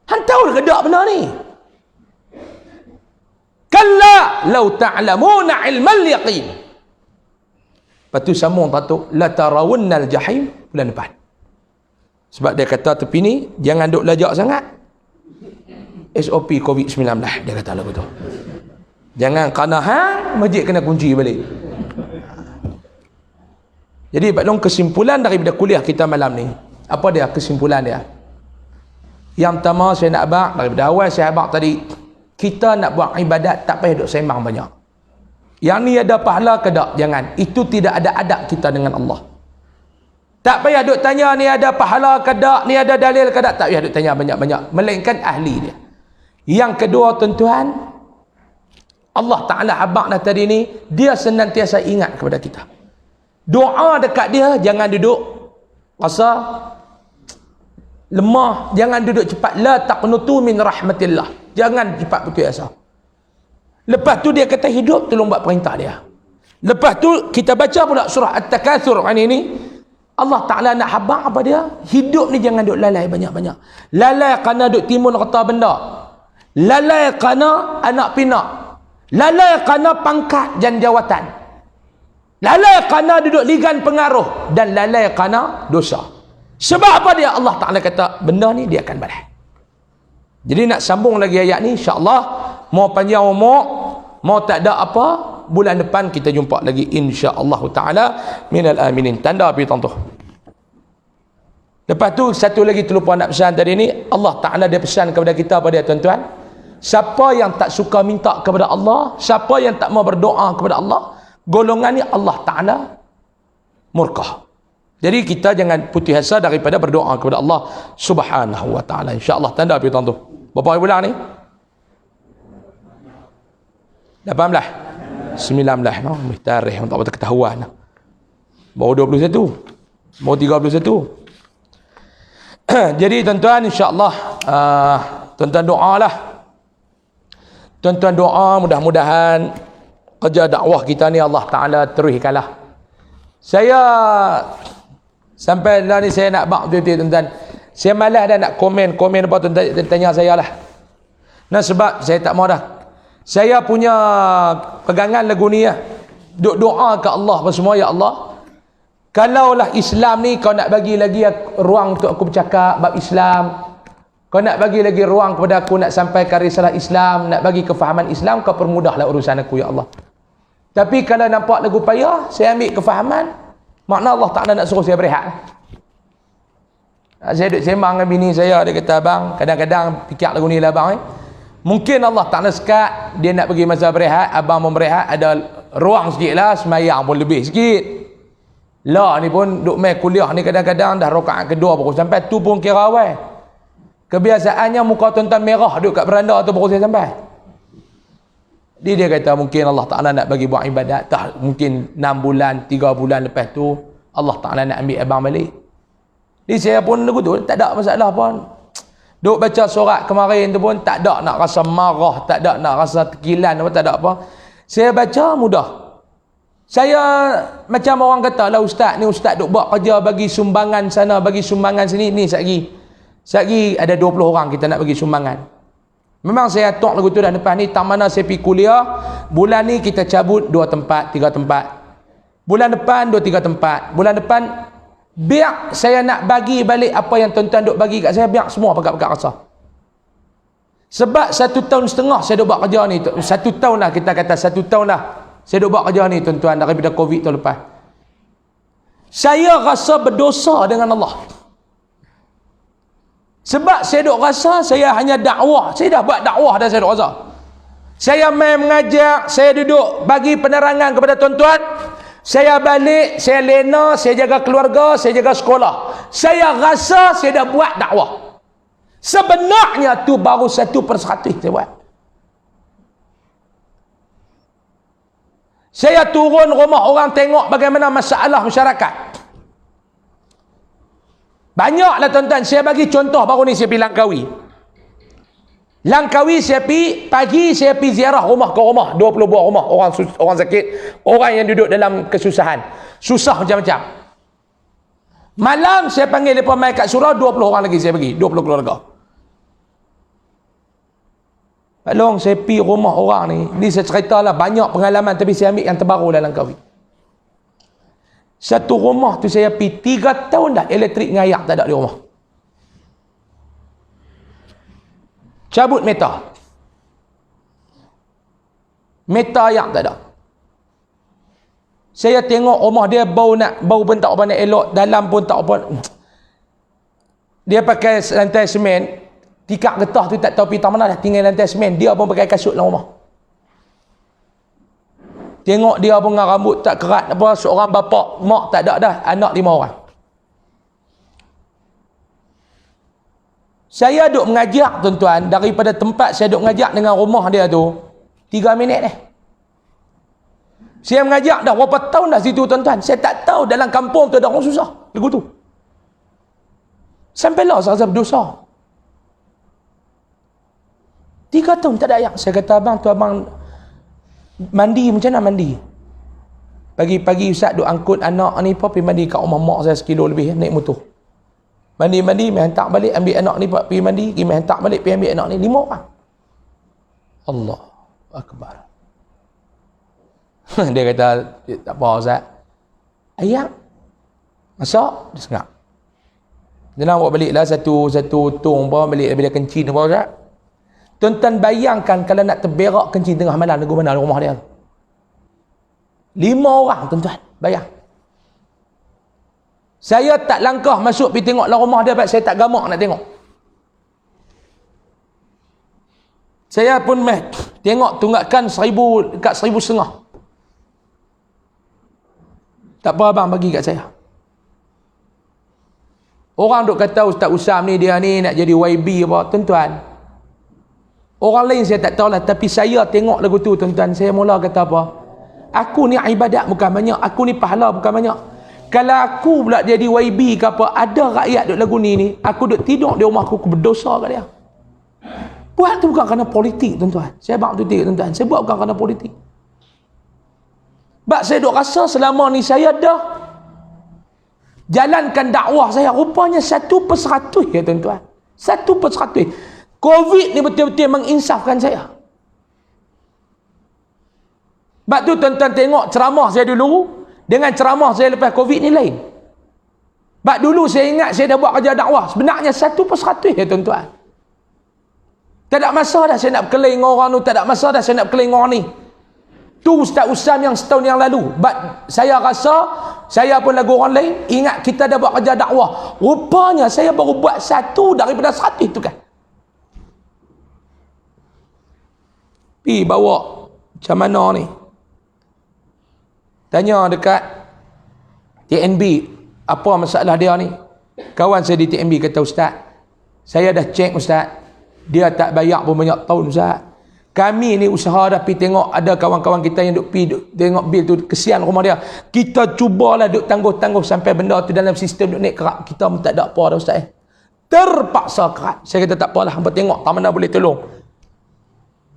Hang tahu ke tak benar ni? Kalla law ta'lamuna ilmal yaqin. Lepas tu sambung Datuk, la tarawunnal jahim bulan depan. Sebab dia kata tepi ni jangan duk lajak sangat. SOP COVID-19 dia kata lagu tu. Jangan kerana masjid kena kunci balik. Jadi Pak Long, kesimpulan daripada kuliah kita malam ni, apa dia kesimpulan dia? Yang pertama saya nak abang, daripada awal saya abang tadi, kita nak buat ibadat tak payah duk sembang banyak. Yang ni ada pahala ke tak? Jangan. Itu tidak ada adab kita dengan Allah. Tak payah duk tanya ni ada pahala ke tak, ni ada dalil ke tak, tak payah duk tanya banyak-banyak. Melainkan ahli dia. Yang kedua tuan-tuan, Allah Ta'ala abang dah tadi ni, dia senantiasa ingat kepada kita. Doa dekat dia, jangan duduk rasa lemah, jangan duduk cepat. La taqnutu min rahmatillah. Jangan cepat putus asa. Lepas tu dia kata hidup, tolong buat perintah dia. Lepas tu kita baca pula surah At-Takatsur ini. Allah Ta'ala nak habang apa dia? Hidup ni jangan duk lalai banyak-banyak. Lalai kerana duk timbul reta benda. Lalai kerana anak pinak. Lalai kerana pangkat dan jawatan. Lalai kerana duduk ligan pengaruh. Dan lalai kerana dosa. Sebab apa dia? Allah Ta'ala kata benda ni dia akan balas. Jadi nak sambung lagi ayat ni, insya-Allah mau panjang umur, mau tak ada apa, bulan depan kita jumpa lagi insya-Allah taala minal aminin. Tanda api tuan tu. Lepas tu satu lagi terlupa nak pesan tadi ni, Allah Taala dia pesan kepada kita pada tuan-tuan, siapa yang tak suka minta kepada Allah, siapa yang tak mau berdoa kepada Allah, golongan ni Allah Taala murka. Jadi kita jangan putus asa daripada berdoa kepada Allah Subhanahu wa taala. Insya-Allah tanda api tuan tu. Berapa hari bulan ni? 18 19 no, tarikh tak betul ketahuan. Baru 21. Baru 31. Jadi tuan-tuan insya-Allah tuan-tuan doalah. Tuan-tuan doa mudah-mudahan kerja dakwah kita ni Allah Taala teruskanlah. Saya sampai lah ni saya nak bak betul-betul tuan-tuan. Saya malas dah nak komen apa tuan-tuan tanya saya lah. Nah sebab saya tak mau dah. Saya punya pegangan lagu ni lah. Duk doa ke Allah apa semua, ya Allah. Kalaulah Islam ni kau nak bagi lagi ruang untuk aku bercakap bab Islam. Kau nak bagi lagi ruang kepada aku nak sampaikan risalah Islam, nak bagi kefahaman Islam, kau permudahlah urusan aku, ya Allah. Tapi kalau nampak lagu payah, saya ambil kefahaman, makna Allah Ta'ala nak suruh saya berehat. Saya duduk sembang dengan bini saya, dia kata, abang, kadang-kadang fikir lagu ni lah abang. Mungkin Allah Ta'ala sekat, dia nak pergi masa berehat, abang mau berehat, ada ruang sikit lah, semayang pun lebih sikit. Lah ni pun, duduk main kuliah ni kadang-kadang dah rakaat kedua baru sampai, tu pun kira awal. Kebiasaannya muka tuan-tuan merah duduk kat beranda tu baru saya sampai. Dia kata mungkin Allah Ta'ala nak bagi buat ibadat, tak mungkin 6 bulan, 3 bulan lepas tu Allah Ta'ala nak ambil abang balik. Jadi saya pun lagu tu tak ada masalah pun. Duk baca surat kemarin tu pun tak ada nak rasa marah, tak ada nak rasa tekilan apa, tak ada apa. Saya baca mudah. Saya macam orang kata lah, ustaz ni ustaz duk buat kerja bagi sumbangan sana, bagi sumbangan sini, ni Satgi ada 20 orang kita nak bagi sumbangan. Memang saya atok lagu tu dah depan ni, tak mana saya pergi kuliah, bulan ni kita cabut 2 tempat, 3 tempat. Bulan depan 2, 3 tempat. Bulan depan biar saya nak bagi balik apa yang tuan-tuan duk bagi kat saya, biar semua pekat-pekat rasa. Sebab 1 tahun setengah saya duk buat kerja ni, 1 tahun lah kita kata, 1 tahun lah saya duk buat kerja ni tuan-tuan daripada Covid tahun lepas. Saya rasa berdosa dengan Allah. Sebab saya duk rasa saya hanya dakwah. Saya dah buat dakwah dah, saya duk rasa. Saya main mengajar, saya duduk bagi penerangan kepada tuan-tuan. Saya balik, saya lena, saya jaga keluarga, saya jaga sekolah. Saya rasa saya dah buat dakwah. Sebenarnya tu baru 1% saya buat. Saya turun rumah orang tengok bagaimana masalah masyarakat. Banyaklah tuan-tuan, saya bagi contoh baru ni saya pergi Langkawi. Langkawi saya pergi, pagi saya pergi ziarah rumah ke rumah, 20 buah rumah, orang sakit, orang yang duduk dalam kesusahan. Susah macam-macam. Malam saya panggil mereka mai kat surau, 20 orang lagi saya bagi, 20 keluarga. Pak Long, saya pergi rumah orang ni saya ceritalah banyak pengalaman, tapi saya ambil yang terbaru dalam Langkawi. Satu rumah tu saya pergi 3 tahun dah elektrik ngayak tak ada di rumah. Cabut meter yang tak ada. Saya tengok rumah dia bau pun tak apa nak elok, dalam pun tak apa. Dia pakai lantai semen, Tikar getah tu tak tahu pergi mana dah, tinggal lantai semen. Dia pun pakai kasut dalam rumah. Tengok dia pun dengan rambut tak kerat apa, seorang bapa, mak tak ada dah, anak 5 orang. Saya duk mengajar tuan-tuan, daripada tempat saya duk mengajar dengan rumah dia tu 3 minit dah. Saya mengajar dah berapa tahun dah situ tuan-tuan. Saya tak tahu dalam kampung tu ada orang susah lagu tu. Sampailah saya rasa berdosa. 3 tahun tak ada air. Saya kata abang tu, abang mandi macam mana mandi? Pagi-pagi ustaz duk angkut anak ni pergi mandi kat rumah mak saya 1 kilo lebih naik motor. Mandi-mandi, main hantar balik, ambil anak ni pergi mandi, pergi main hantar balik, pergi ambil anak ni. 5 orang. Allah Akbar. Dia kata, tak apa Ustaz. Ayam. Masak, dia sengap. Dia nak buat balik lah satu tong apa, balik bila kencing apa Ustaz. Tuan-tuan bayangkan kalau nak terberak kencing tengah malam, lagu mana rumah dia. 5 orang tuan-tuan, bayang. Saya tak langkah masuk pergi tengok dalam rumah dia, sebab saya tak gamak nak tengok. Saya pun tengok tunggakan 1,000 dekat 1,500. Tak apa abang bagi kat saya. Orang duk kata Ustaz Usam ni dia ni nak jadi YB apa. Tuan-tuan, orang lain saya tak tahulah, tapi saya tengok lagu tu tuan-tuan, saya mula kata apa? Aku ni ibadat bukan banyak, aku ni pahala bukan banyak. Kalau aku pula jadi YB ke apa, ada rakyat duk lagu ni, aku duk tidur di rumah aku berdosa kat dia. Buat tu bukan kerana politik tuan-tuan. Saya bang tu tuan-tuan, saya buat bukan kerana politik. Sebab saya duk rasa selama ni saya dah jalankan dakwah saya, rupanya 1% ya tuan-tuan. 1%. Covid ni betul-betul menginsafkan saya. Sebab tu tuan-tuan tengok ceramah saya dulu dengan ceramah saya lepas Covid ni lain. Sebab dulu saya ingat saya dah buat kerja dakwah, sebenarnya 1% ya tuan-tuan. Tak ada masa dah saya nak berkelahi dengan orang tu, tak ada masa dah saya nak berkelahi dengan orang ni. Tu Ustaz Usam yang setahun yang lalu. But saya rasa, saya pun lagu orang lain, ingat kita dah buat kerja dakwah. Rupanya saya baru buat 1 daripada 100 tu kan. Pi bawa macam mana ni? Tanya dekat TNB, apa masalah dia ni? Kawan saya di TNB kata, Ustaz, saya dah cek Ustaz, dia tak bayar pun banyak tahun Ustaz. Kami ni usaha dah pergi tengok, ada kawan-kawan kita yang duk pergi tengok bil tu, kesian rumah dia. Kita cubalah duk tangguh-tangguh sampai benda tu dalam sistem duk naik kerat. Kita pun tak ada apa dah Ustaz. Terpaksa kerat. Saya kata tak apalah, hampa tengok tak mana boleh tolong.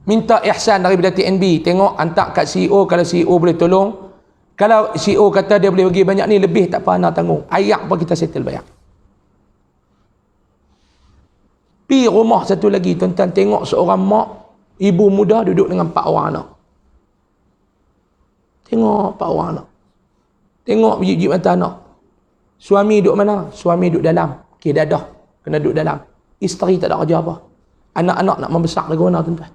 Minta ihsan daripada TNB, tengok hantar kat CEO, kalau CEO boleh tolong. Kalau CEO kata dia boleh bagi banyak ni, lebih tak apa nak tanggung. Ayak pun kita settle bayar. Pi rumah satu lagi, tuan-tuan tengok seorang mak, ibu muda duduk dengan 4 orang anak. Tengok 4 orang anak. Tengok biji-biji mata anak. Suami duduk mana? Suami duduk dalam. Okey, dadah. Kena duduk dalam. Isteri tak ada kerja apa. Anak-anak nak membesar lagu mana tuan-tuan?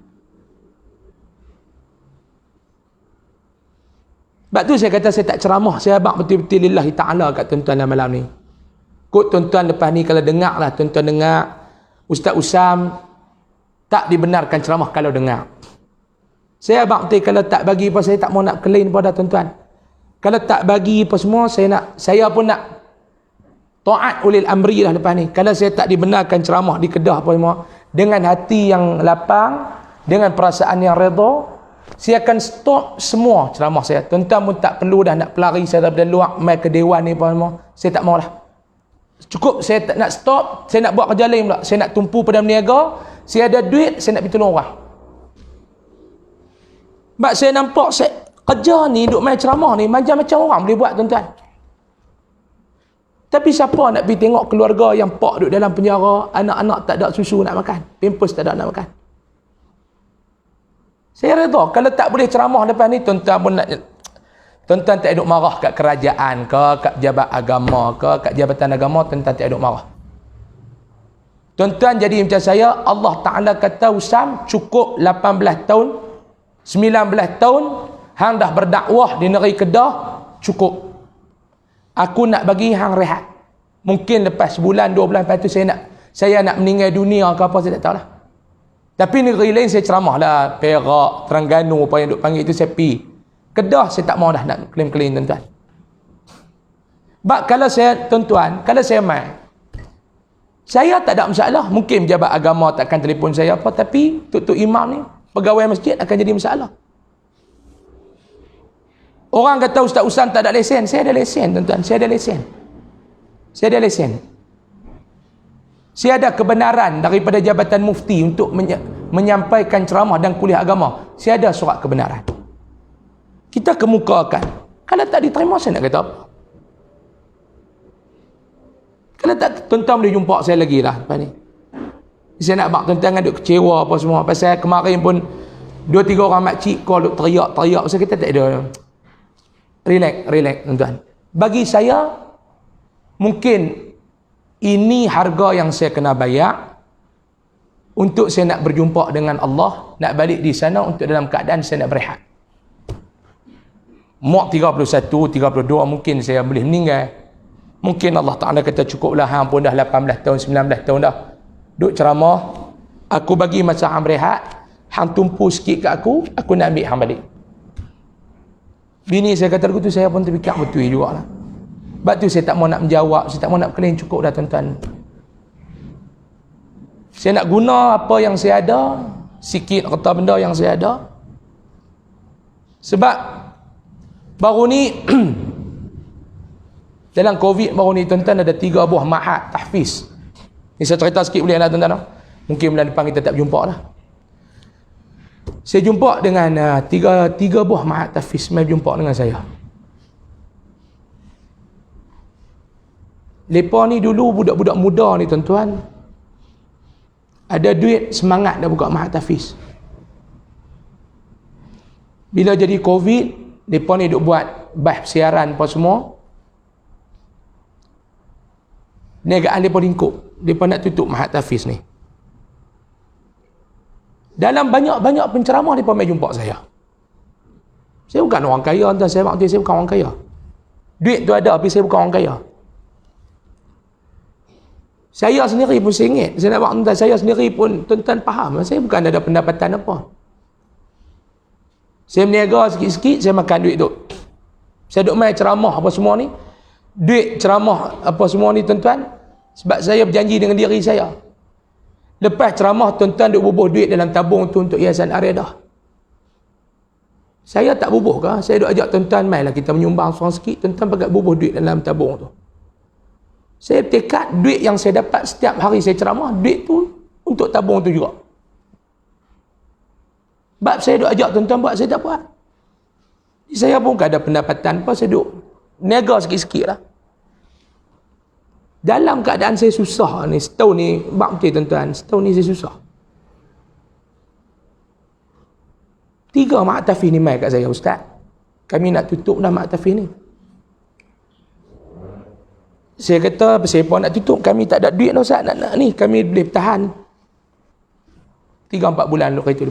Sebab tu saya kata saya tak ceramah. Saya abang betul-betul lillahi ta'ala kat tuan-tuan dalam malam ni. Kut tuan-tuan lepas ni kalau dengar lah, tuan-tuan dengar Ustaz Usam tak dibenarkan ceramah kalau dengar. Saya abang betul kalau tak bagi apa, saya tak mau nak claim pada tuan-tuan. Kalau tak bagi apa semua, saya pun nak taat ulil amri lah lepas ni. Kalau saya tak dibenarkan ceramah di Kedah apa semua, dengan hati yang lapang, dengan perasaan yang redha, saya akan stop semua ceramah saya. Tuan-tuan pun tak perlu dah nak pelari saya daripada luar mai ke dewan ni apa semua. Saya tak maulah. Cukup saya tak nak stop, saya nak buat kerja lain pula. Saya nak tumpu pada berniaga, saya ada duit, saya nak pergi tolong orang. Sebab saya nampak kerja ni, duk main ceramah ni, macam-macam orang boleh buat tuan-tuan. Tapi siapa nak pergi tengok keluarga yang pak duduk dalam penjara, anak-anak tak ada susu nak makan, pampers tak ada nak makan. Saya redha. Kalau tak boleh ceramah depan ni, tuan-tuan pun nak, tuan-tuan tak duk marah kat kerajaan ke, kat pejabat agama ke, kat jabatan agama, tuan-tuan tak duk marah. Tuan-tuan jadi macam saya, Allah Ta'ala kata Usam cukup 18 tahun, 19 tahun, hang dah berdakwah di negeri Kedah, cukup. Aku nak bagi hang rehat. Mungkin lepas sebulan, 2 bulan, lepas tu saya saya nak meninggal dunia ke apa, saya tak tahu lah. Tapi negeri lain saya ceramah lah, Perak, Terengganu, apa yang duk panggil itu saya pergi. Kedah saya tak mau dah nak klaim-klaim tuan-tuan. Sebab kalau saya, tuan-tuan, kalau saya mai, saya tak ada masalah. Mungkin pejabat agama takkan telefon saya apa, tapi tuk-tuk imam ni, pegawai masjid akan jadi masalah. Orang kata Ustaz Usam tak ada lesen. Saya ada lesen, tuan-tuan. Saya ada lesen. Saya ada lesen. Saya ada kebenaran daripada Jabatan Mufti untuk menyampaikan ceramah dan kuliah agama. Saya ada surat kebenaran. Kita kemukakan. Kalau tak diterima, saya nak kata apa? Kalau tak, tuan-tuan boleh jumpa saya lagi lah lepas ni. Saya nak bak tuan-tuan duk kecewa apa semua. Pasal kemarin pun 2-3 orang makcik call duk teriak-teriak. Pasal kita tak ada. Relax tuan-tuan. Bagi saya, mungkin ini harga yang saya kena bayar untuk saya nak berjumpa dengan Allah, nak balik di sana untuk dalam keadaan saya nak berehat. Umur 31, 32 mungkin saya boleh meninggal. Mungkin Allah Ta'ala kata cukuplah, hang pun dah 18 tahun, 19 tahun dah duk ceramah, aku bagi masa hang berehat, hang tumpu sikit kat aku nak ambil hang balik. Bini saya kata begitu, saya pun terfikir betul juga lah. Sebab tu saya tak mau nak menjawab, saya tak mau nak berkelain, cukup dah tuan-tuan. Saya nak guna apa yang saya ada, sikit harta benda yang saya ada. Sebab baru ni dalam Covid baru ni tuan-tuan ada 3 buah ma'had tahfiz. Ni saya cerita sikit boleh lah tuan-tuan. Mungkin bulan depan kita tak berjumpa lah. Saya jumpa dengan 3 buah ma'had tahfiz, mai berjumpa dengan saya. Lepas ni dulu budak-budak muda ni tuan-tuan, ada duit, semangat dah buka ma'had tahfiz. Bila jadi Covid, mereka ni duk buat bas siaran apa semua. Niagaan mereka lingkup. Mereka nak tutup ma'had tahfiz ni. Dalam banyak-banyak penceramah, mereka mai jumpa saya. Saya bukan orang kaya, tuan. Saya bukan orang kaya. Duit tu ada, tapi saya bukan orang kaya. Saya sendiri pun sengit. Saya nak buat tuan, saya sendiri pun tuan-tuan faham. Saya bukan ada pendapatan apa. Saya berniaga sikit-sikit, saya makan duit tu. Saya duk main ceramah apa semua ni. Duit ceramah apa semua ni tuan-tuan, sebab saya berjanji dengan diri saya. Lepas ceramah tuan-tuan duk bubuh duit dalam tabung tu untuk Yayasan Ar-Riadah. Saya tak bubuh ke? Saya duk ajak tuan-tuan, mainlah kita menyumbang seorang sikit, tuan-tuan pakai bubuh duit dalam tabung tu. Saya tekad duit yang saya dapat setiap hari saya ceramah, duit tu untuk tabung tu juga. Sebab saya duk ajak tuan-tuan buat, saya tak buat. Saya pun tak ada pendapatan apa, saya duk niaga sikit-sikit lah. Dalam keadaan saya susah ni, setahun ni, bak betul tuan-tuan, setahun ni saya susah. 3 ma'had tahfiz ni mai kat saya, Ustaz. Kami nak tutup dah ma'had tahfiz ni. Saya kata, siapa nak tutup? Kami tak ada duit dah Ustaz, nak ni. Kami boleh bertahan 3-4 bulan lepas itu.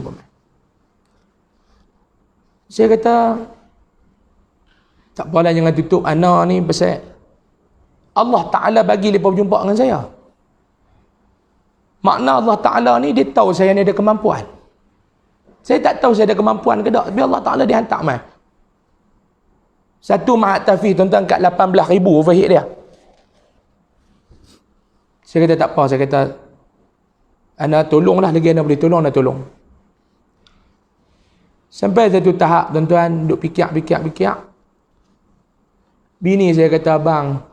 Saya kata, tak apalah, jangan tutup anak ni pasal Allah Ta'ala bagi mereka berjumpa dengan saya. Makna Allah Ta'ala ni, dia tahu saya ni ada kemampuan. Saya tak tahu saya ada kemampuan ke tak, tapi Allah Ta'ala dia hantar mai. Satu ma'had tahfiz tuan-tuan kat 18,000 overhead dia. Saya kata tak apa, saya kata ana tolonglah lagi, ana boleh tolong, ana tolong. Sampai satu tahap tuan-tuan duk fikir. Bini saya kata, abang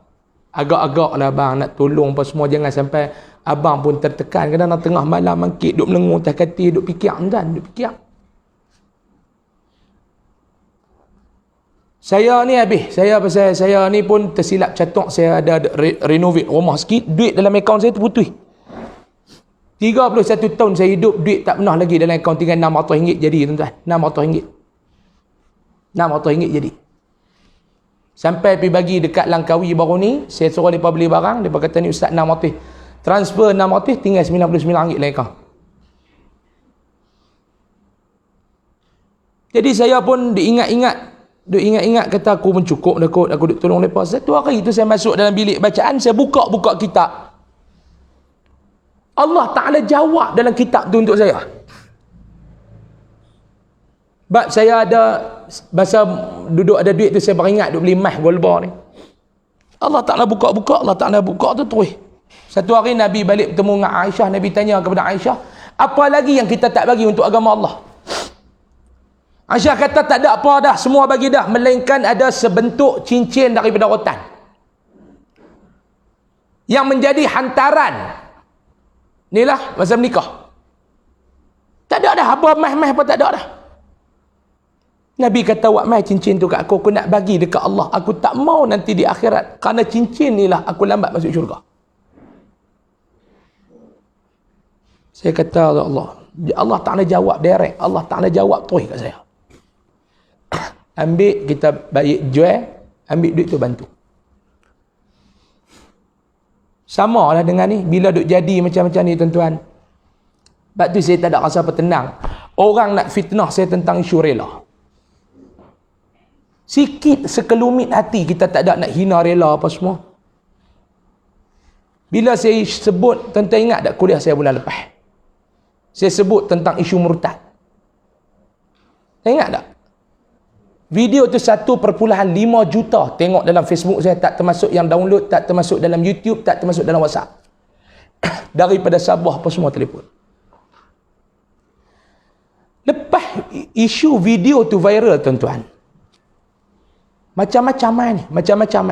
agak-agak lah bang nak tolong apa semua, jangan sampai abang pun tertekan. Kadang-kadang tengah malam mangkit duk melengung atas katil, duk fikir tuan, duk fikir. Saya ni habis, pasal saya ni pun tersilap catok, saya ada renovate rumah sikit, duit dalam akaun saya terputus. 31 tahun saya hidup, duit tak pernah lagi dalam akaun, tinggal RM600 jadi tuan-tuan. RM600 jadi. Sampai pergi bagi dekat Langkawi baru ni, saya suruh mereka beli barang, mereka kata ni Ustaz 600. Transfer 600, tinggal RM99 dalam akaun. Jadi saya pun diingat-ingat kata aku mencukup dah kot, aku duk tolong mereka. Satu hari tu saya masuk dalam bilik bacaan, saya buka kitab. Allah Ta'ala jawab dalam kitab tu untuk saya. Sebab saya ada, masa duduk ada duit tu, saya beringat duduk beli emas gold bar ni. Allah Ta'ala buka-buka, Allah Ta'ala buka tu terus. Satu hari Nabi balik bertemu dengan Aisyah, Nabi tanya kepada Aisyah, apa lagi yang kita tak bagi untuk agama Allah? Aisyah kata, tak ada apa dah, semua bagi dah, melainkan ada sebentuk cincin daripada rotan yang menjadi hantaran. Inilah masa menikah. Tak ada dah, apa emas-emas apa tak ada dah. Nabi kata, wak mai cincin tu kat aku nak bagi dekat Allah. Aku tak mau nanti di akhirat, kerana cincin inilah aku lambat masuk syurga. Saya kata, Allah Ta'ala jawab direct. Allah Ta'ala jawab terus kat saya. Ambil, kita baik jual, ambil duit tu bantu. Sama lah dengan ni, bila duk jadi macam-macam ni tuan-tuan. Sebab tu saya tak ada rasa apa tenang. Orang nak fitnah saya tentang isu rela. Sikit sekelumit hati kita tak ada nak hina rela apa semua. Bila saya sebut, tuan-tuan ingat tak kuliah saya bulan lepas? Saya sebut tentang isu murtad. Ingat tak? Video tu 1.5 juta tengok dalam Facebook saya, tak termasuk yang download, tak termasuk dalam YouTube, tak termasuk dalam WhatsApp. Daripada Sabah apa semua telefon. Lepas isu video tu viral tuan-tuan, macam-macam ni, macam-macam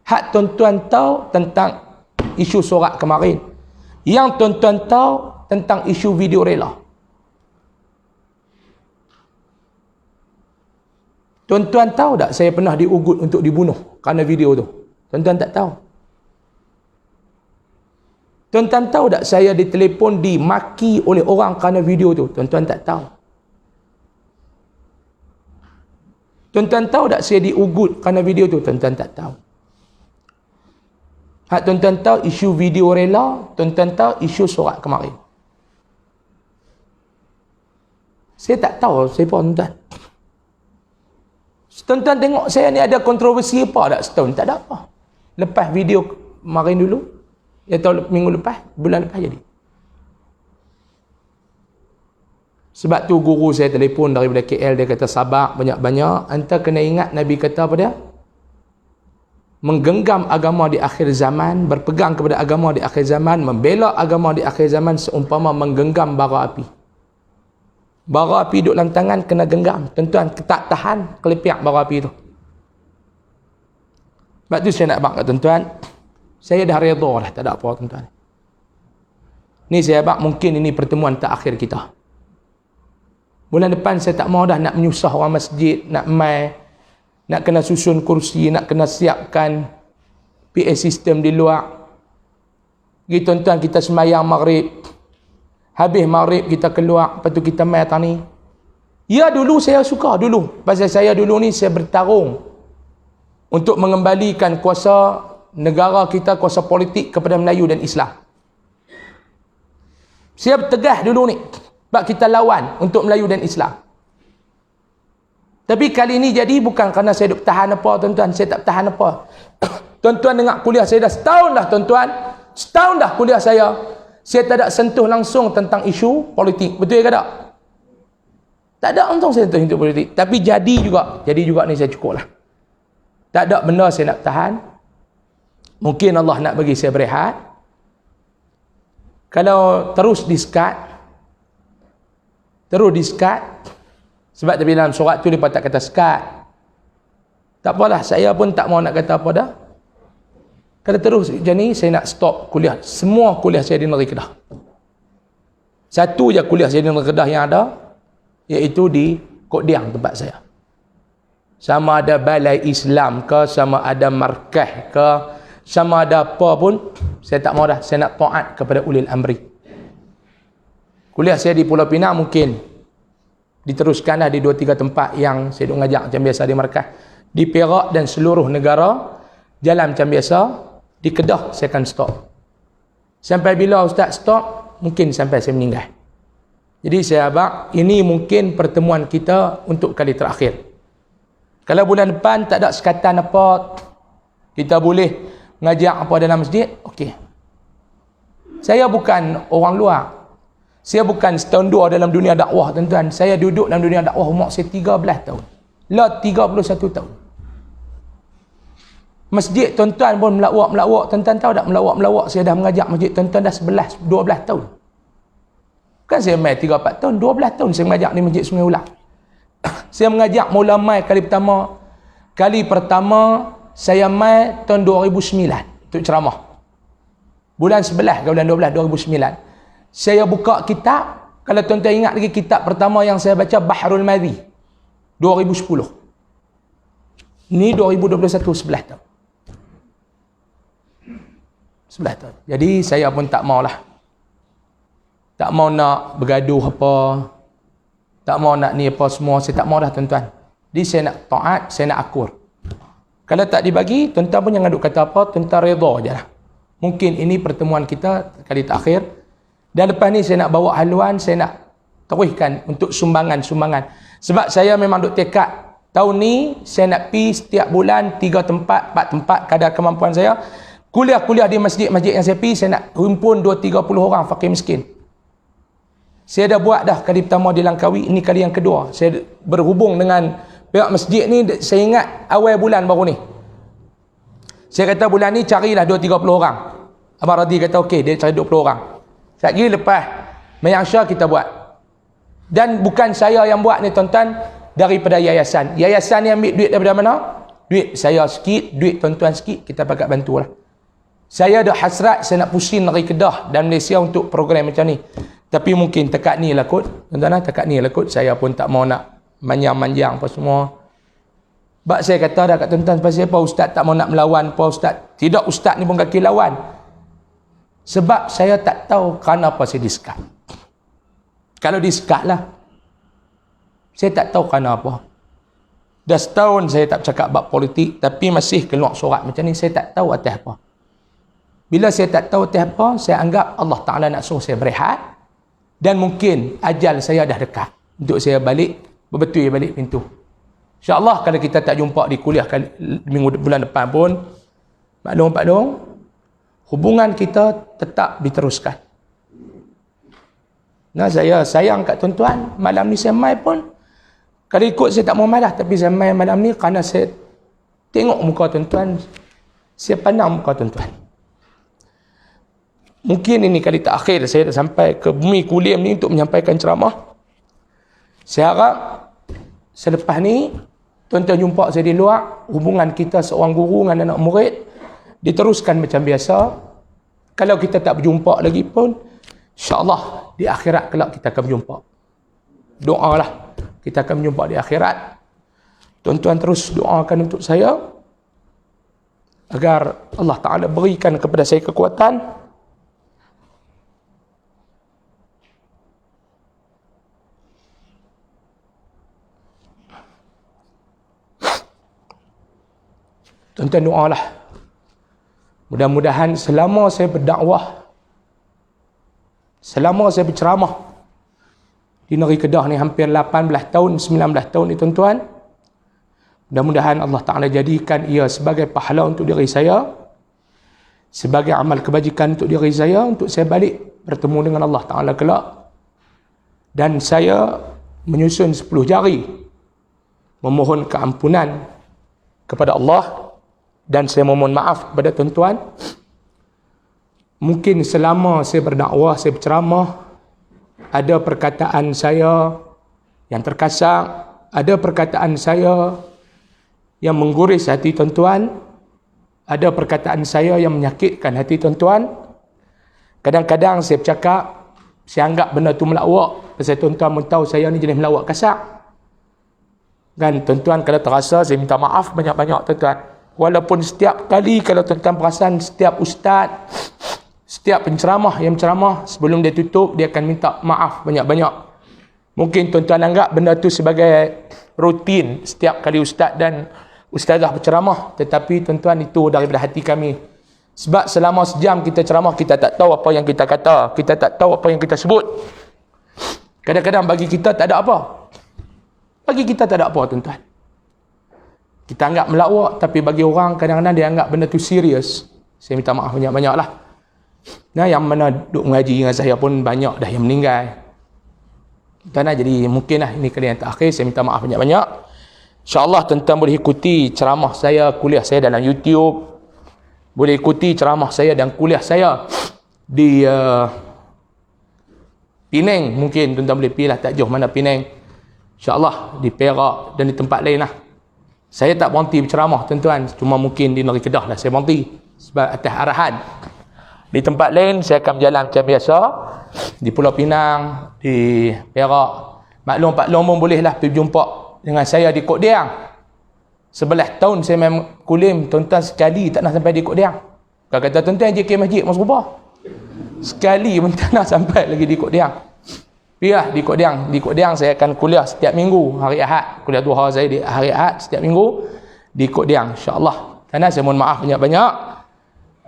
hak tuan-tuan tahu tentang isu sorak kemarin, yang tuan-tuan tahu tentang isu video rela. Tuan-tuan tahu tak saya pernah diugut untuk dibunuh kerana video tu? Tuan-tuan tak tahu. Tuan-tuan tahu tak saya ditelefon, dimaki oleh orang kerana video tu? Tuan-tuan tak tahu. Tuan-tuan tahu tak saya diugut kerana video tu? Tuan-tuan tak tahu. Hak tuan-tuan tahu isu video rela, tuan-tuan tahu isu sorak kemarin. Saya tak tahu siapa tuan-tuan. Tuan-tuan tengok saya ni ada kontroversi apa tak setahun? Tak ada apa. Lepas video kemarin dulu, atau minggu lepas, bulan lepas jadi. Sebab tu guru saya telefon daripada KL, dia kata, sabar banyak-banyak, anta kena ingat Nabi kata apa dia? Menggenggam agama di akhir zaman, berpegang kepada agama di akhir zaman, membela agama di akhir zaman seumpama menggenggam bara api. Bara api duduk dalam tangan, kena genggam. Tuan-tuan, tak tahan kelepiak bara api tu. Sebab tu saya nak bak kat tuan-tuan, saya dah redha dah, tak ada apa tuan-tuan. Ni saya bak, mungkin ini pertemuan terakhir kita. Bulan depan saya tak mau dah nak menyusah orang masjid, nak mai, nak kena susun kursi, nak kena siapkan PA system di luar. Gitu tuan-tuan, kita semayang maghrib, habis maghrib kita keluar, lepas tu kita mai atas ni. Ya, dulu saya suka dulu. Pasal saya dulu ni saya bertarung untuk mengembalikan kuasa negara kita, kuasa politik kepada Melayu dan Islam. Saya bertegah dulu ni. Sebab kita lawan untuk Melayu dan Islam. Tapi kali ni jadi bukan kerana saya duk tahan apa tuan-tuan. Saya tak tahan apa. Tuan-tuan dengar kuliah saya dah setahun dah tuan-tuan. Setahun dah kuliah saya. Saya tak ada sentuh langsung tentang isu politik. Betul ke tak? Tak ada langsung saya sentuh isu politik. Tapi jadi juga. Jadi juga ni saya cukup lah. Tak ada benda saya nak tahan. Mungkin Allah nak bagi saya berehat. Kalau terus di-skat, sebab tapi dalam surat tu dia tak kata skat. Tak apalah, saya pun tak mau nak kata apa dah. Kalau terus macam ni, saya nak stop kuliah. Semua kuliah saya di negeri Kedah. Satu je kuliah saya di negeri Kedah yang ada, iaitu di Kok Diang tempat saya. Sama ada balai Islam ke, sama ada markah ke, sama ada apa pun, saya tak mau dah. Saya nak taat kepada ulil amri. Kuliah saya di Pulau Pinang mungkin diteruskanlah di 2-3 tempat yang saya duk ngajak macam biasa di markah. Di Perak dan seluruh negara jalan macam biasa. Di Kedah saya akan stop. Sampai bila Ustaz stop, mungkin sampai saya meninggal. Jadi saya abang, ini mungkin pertemuan kita untuk kali terakhir. Kalau bulan depan tak ada sekatan apa, kita boleh ngajak apa dalam masjid, okey. Saya bukan orang luar. Saya bukan setahun dua dalam dunia dakwah, tuan-tuan. Saya duduk dalam dunia dakwah umur saya 13 tahun. Lah 31 tahun. Masjid tuan-tuan pun melawak. Tuan-tuan tahu tak melawak. Saya dah mengajak masjid tuan-tuan dah 11, 12 tahun. Kan saya main 3-4 tahun, 12 tahun saya mengajak di Masjid Sungai Ulang. Saya mengajak mula mai kali pertama. Kali pertama saya mai tahun 2009 untuk ceramah. Bulan 11 ke bulan 12 2009. Saya buka kitab, kalau tuan-tuan ingat lagi kitab pertama yang saya baca Bahrul Madhi 2010. Ni 2021 11 tahun. 11 tahun. Jadi saya pun tak maulah. Tak mau nak bergaduh apa. Tak mau nak ni apa semua, saya tak mau dah tuan-tuan. Jadi saya nak taat, saya nak akur. Kalau tak dibagi, tuan-tuan pun jangan duk kata apa, tuan-tuan redha je lah. Mungkin ini pertemuan kita kali terakhir. Dan lepas ni saya nak bawa haluan, saya nak teruskan untuk sumbangan-sumbangan. Sebab saya memang duk tekad, tahun ni saya nak pi setiap bulan 3 tempat, 4 tempat kadar kemampuan saya. Kuliah-kuliah di masjid-masjid yang saya pi, saya nak himpun 2-30 orang fakir miskin. Saya dah buat dah kali pertama di Langkawi, ini kali yang kedua. Saya berhubung dengan pihak masjid ni, saya ingat awal bulan baru ni. Saya kata bulan ni carilah 2-30 orang. Abang Radhi kata okey, dia cari 20 orang. Sekejap lagi lepas Mayang Syah kita buat. Dan bukan saya yang buat ni tuan-tuan, daripada yayasan. Yayasan ni ambil duit daripada mana? Duit saya sikit, duit tuan-tuan sikit, kita pakat bantulah. Saya ada hasrat, saya nak pusing dari Kedah dan Malaysia untuk program macam ni. Tapi mungkin tekat ni lah kot. Tuan-tuan, tekat ni lah kot. Saya pun tak mau nak manjang-manjang apa semua. Sebab saya kata dah kat tuan-tuan, pasal apa ustaz tak mau nak melawan apa ustaz? Tidak, ustaz ni pun kaki lawan. Sebab saya tak tahu kenapa saya disekat. Kalau disekat lah. Saya tak tahu kenapa. Dah setahun saya tak bercakap bab politik, tapi masih keluar surat macam ni, saya tak tahu atas apa. Bila saya tak tahu atas apa, saya anggap Allah Ta'ala nak suruh saya berehat. Dan mungkin ajal saya dah dekat. Untuk saya balik, berbetul balik pintu. InsyaAllah kalau kita tak jumpa di kuliah bulan depan pun, maklum, hubungan kita tetap diteruskan. Nah, saya sayang kat tuan-tuan, malam ni saya mai pun, kalau ikut saya tak mau mai dah, tapi saya mai malam ni kerana saya tengok muka tuan-tuan, saya pandang muka tuan-tuan. Mungkin ini kali terakhir saya dah sampai ke bumi Kulim ni untuk menyampaikan ceramah. Saya harap selepas ni tuan-tuan jumpa saya di luar, hubungan kita seorang guru dengan anak murid diteruskan macam biasa. Kalau kita tak berjumpa lagi pun, insya-Allah di akhirat kelak kita akan berjumpa. Doalah kita akan berjumpa di akhirat. Tuan-tuan terus doakan untuk saya agar Allah Ta'ala berikan kepada saya kekuatan. Tuan-tuan doalah. Mudah-mudahan selama saya berdakwah, selama saya berceramah di negeri Kedah ni hampir 18 tahun, 19 tahun ni tuan-tuan, mudah-mudahan Allah Ta'ala jadikan ia sebagai pahala untuk diri saya, sebagai amal kebajikan untuk diri saya, untuk saya balik bertemu dengan Allah Ta'ala kelak. Dan saya menyusun 10 jari memohon keampunan kepada Allah. Dan saya memohon maaf kepada tuan-tuan. Mungkin selama saya berdakwah, saya berceramah, ada perkataan saya yang terkasak, ada perkataan saya yang mengguris hati tuan-tuan, ada perkataan saya yang menyakitkan hati tuan-tuan. Kadang-kadang saya bercakap, saya anggap benda tu melawak, pasal tuan-tuan pun tahu saya ni jenis melawak kasar. Kan tuan-tuan, kalau terasa saya minta maaf banyak-banyak tuan-tuan. Walaupun setiap kali kalau tuan-tuan perasan, setiap ustaz, setiap penceramah yang menceramah, sebelum dia tutup, dia akan minta maaf banyak-banyak. Mungkin tuan-tuan anggap benda tu sebagai rutin setiap kali ustaz dan ustazah berceramah. Tetapi tuan-tuan, itu daripada hati kami. Sebab selama sejam kita ceramah, kita tak tahu apa yang kita kata. Kita tak tahu apa yang kita sebut. Kadang-kadang bagi kita tak ada apa. Bagi kita tak ada apa tuan-tuan. Kita anggap melawak, tapi bagi orang kadang-kadang dia anggap benda tu serius. Saya minta maaf banyak-banyak lah. Nah, yang mana duk mengaji dengan saya pun banyak dah yang meninggal. Tuan-tuan, jadi mungkinlah ini kali yang terakhir. Saya minta maaf banyak-banyak. InsyaAllah tuan-tuan boleh ikuti ceramah saya, kuliah saya dalam YouTube. Boleh ikuti ceramah saya dan kuliah saya di Penang. Mungkin tuan-tuan boleh pilih tak jauh mana Penang. InsyaAllah di Perak dan di tempat lain lah. Saya tak berhenti berceramah tuan-tuan. Cuma mungkin di negeri Kedah lah saya berhenti. Sebab atas arahan. Di tempat lain saya akan berjalan macam biasa. Di Pulau Pinang, di Perak. Maklum Pak Long pun bolehlah pergi jumpa dengan saya di Kok Diang. 11 tahun saya main kulim, tuan-tuan sekali tak nak sampai di Kok Diang. Kalau kata tuan-tuan JK Masjid Mas Rubah, sekali pun tak nak sampai lagi di Kok Diang. Pergilah di Kok Diang. Di Kok Diang saya akan kuliah setiap minggu, hari Ahad. Kuliah duha saya di hari Ahad setiap minggu di Kok Diang, insya-Allah. Karena saya mohon maaf banyak-banyak.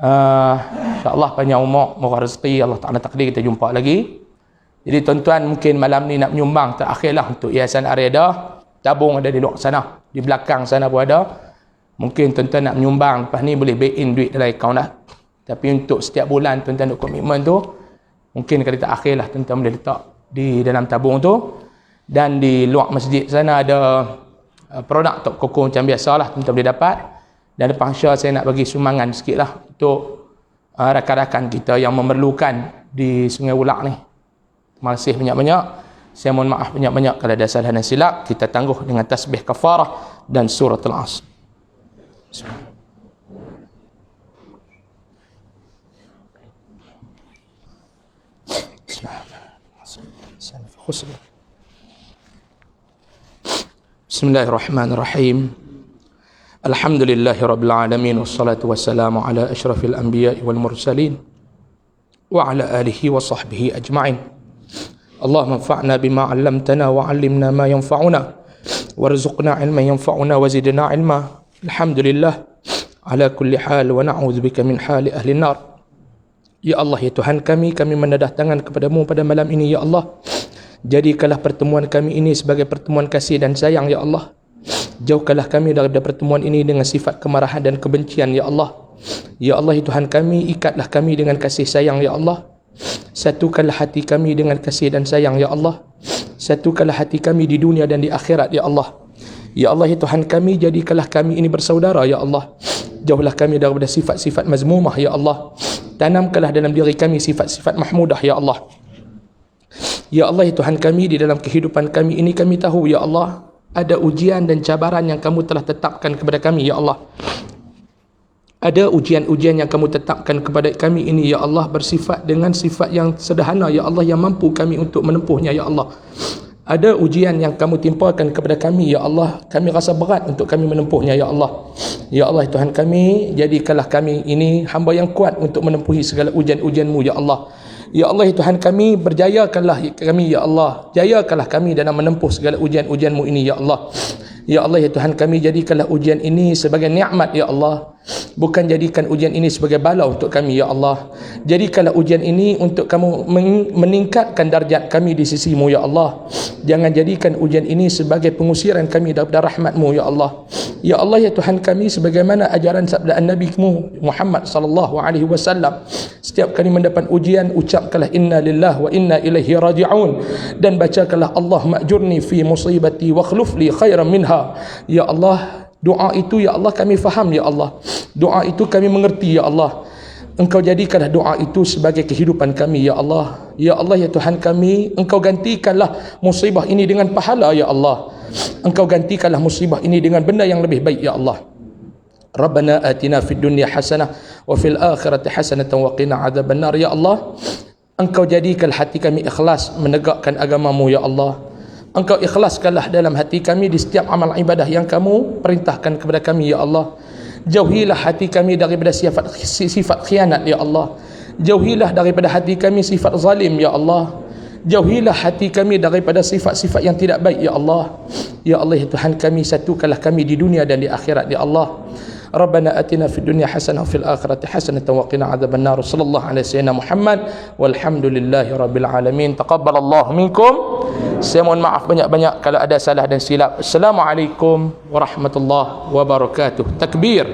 InsyaAllah panjang umur, murah rezeki, Allah Ta'ala takdir kita jumpa lagi. Jadi tuan-tuan mungkin malam ni nak menyumbang terakhirlah untuk Yayasan Ar-Riadah. Tabung ada di luar sana, di belakang sana pun ada. Mungkin tuan-tuan nak menyumbang, lepas ni boleh back in duit dalam akaun dah. Tapi untuk setiap bulan tuan-tuan ada komitmen tu, mungkin kali terakhirlah tuan-tuan boleh letak di dalam tabung tu. Dan di luar masjid sana ada produk Tok Koko macam biasalah tuan-tuan boleh dapat. Dan lepas Syah saya nak bagi sumbangan sikit lah untuk rakan-rakan kita yang memerlukan di Sungai Ulak ni. Terima kasih banyak-banyak. Saya mohon maaf banyak-banyak kalau ada salah dan silap. Kita tangguh dengan tasbih kafarah dan surah Al-Asr. Bismillahirrahmanirrahim. Alhamdulillahi Rabbil Alamin. Wassalatu wassalamu ala ashrafil anbiya'i wal mursalin wa ala alihi wa sahbihi ajma'in. Allahumma anfa'na bima 'allamtana wa 'allimna ma yanfa'una warzuqna 'ilman yanfa'una wa zidna 'ilma. Alhamdulillah ala kulli hal wa na'udzubika min hali ahli nar. Ya Allah, ya Tuhan kami menadah tangan kepadamu pada malam ini ya Allah. Jadikanlah pertemuan kami ini sebagai pertemuan kasih dan sayang ya Allah. Jauhkanlah kami daripada pertemuan ini dengan sifat kemarahan dan kebencian ya Allah. Ya Allah, ya Tuhan kami, ikatlah kami dengan kasih sayang ya Allah. Satukanlah hati kami dengan kasih dan sayang ya Allah. Satukanlah hati kami di dunia dan di akhirat ya Allah. Ya Allah, ya Tuhan kami, jadikanlah kami ini bersaudara ya Allah. Jauhlah kami daripada sifat-sifat mazmumah ya Allah. Tanamkanlah dalam diri kami sifat-sifat mahmudah ya Allah. Ya Allah, ya Tuhan kami, di dalam kehidupan kami ini kami tahu ya Allah, ada ujian dan cabaran yang kamu telah tetapkan kepada kami ya Allah. Ada ujian-ujian yang kamu tetapkan kepada kami ini ya Allah, bersifat dengan sifat yang sederhana ya Allah, yang mampu kami untuk menempuhnya ya Allah. Ada ujian yang kamu timpakan kepada kami ya Allah, kami rasa berat untuk kami menempuhnya ya Allah. Ya Allah, Tuhan kami, jadikanlah kami ini hamba yang kuat untuk menempuhi segala ujian-ujian-Mu ya Allah. Ya Allah, ya Tuhan kami, berjayakanlah kami ya Allah. Jayakanlah kami dalam menempuh segala ujian-ujian-Mu ini ya Allah. Ya Allah, ya Tuhan kami, jadikanlah ujian ini sebagai nikmat ya Allah. Bukan jadikan ujian ini sebagai bala untuk kami ya Allah. Jadikanlah ujian ini untuk kamu meningkatkan darjat kami di sisi-Mu ya Allah. Jangan jadikan ujian ini sebagai pengusiran kami daripada rahmat-Mu ya Allah. Ya Allah, ya Tuhan kami, sebagaimana ajaran sabda Nabi-Mu Muhammad sallallahu alaihi wasallam, setiap kali mendapat ujian ucapkanlah inna lillahi wa inna ilaihi raji'un, dan bacakanlah Allahumma ajurni fi musibati wa akhlif li khairan minha. Ya Allah, doa itu ya Allah kami faham ya Allah. Doa itu kami mengerti ya Allah. Engkau jadikanlah doa itu sebagai kehidupan kami ya Allah. Ya Allah, ya Tuhan kami, Engkau gantikanlah musibah ini dengan pahala ya Allah. Engkau gantikanlah musibah ini dengan benda yang lebih baik ya Allah. Rabbana atina fid dunya hasanah wa fil akhirati hasanatan wa qina adzabannar. Ya Allah, Engkau jadikan hati kami ikhlas menegakkan agama-Mu ya Allah. Engkau ikhlaskanlah dalam hati kami di setiap amal ibadah yang kamu perintahkan kepada kami ya Allah. Jauhilah hati kami daripada sifat khianat ya Allah. Jauhilah daripada hati kami sifat zalim ya Allah. Jauhilah hati kami daripada sifat-sifat yang tidak baik ya Allah. Ya Allah, ya Tuhan kami, satukanlah kami di dunia dan di akhirat ya Allah. Rabbana atina fid dunya hasanah wa fil akhirati hasanatan wa qina adzabannar. Sallallahu alaihi wasallam Muhammad walhamdulillahi rabbil alamin. Taqabbalallahu minkum. Saya mohon maaf banyak-banyak kalau ada salah dan silap. Assalamualaikum warahmatullahi wabarakatuh. Takbir.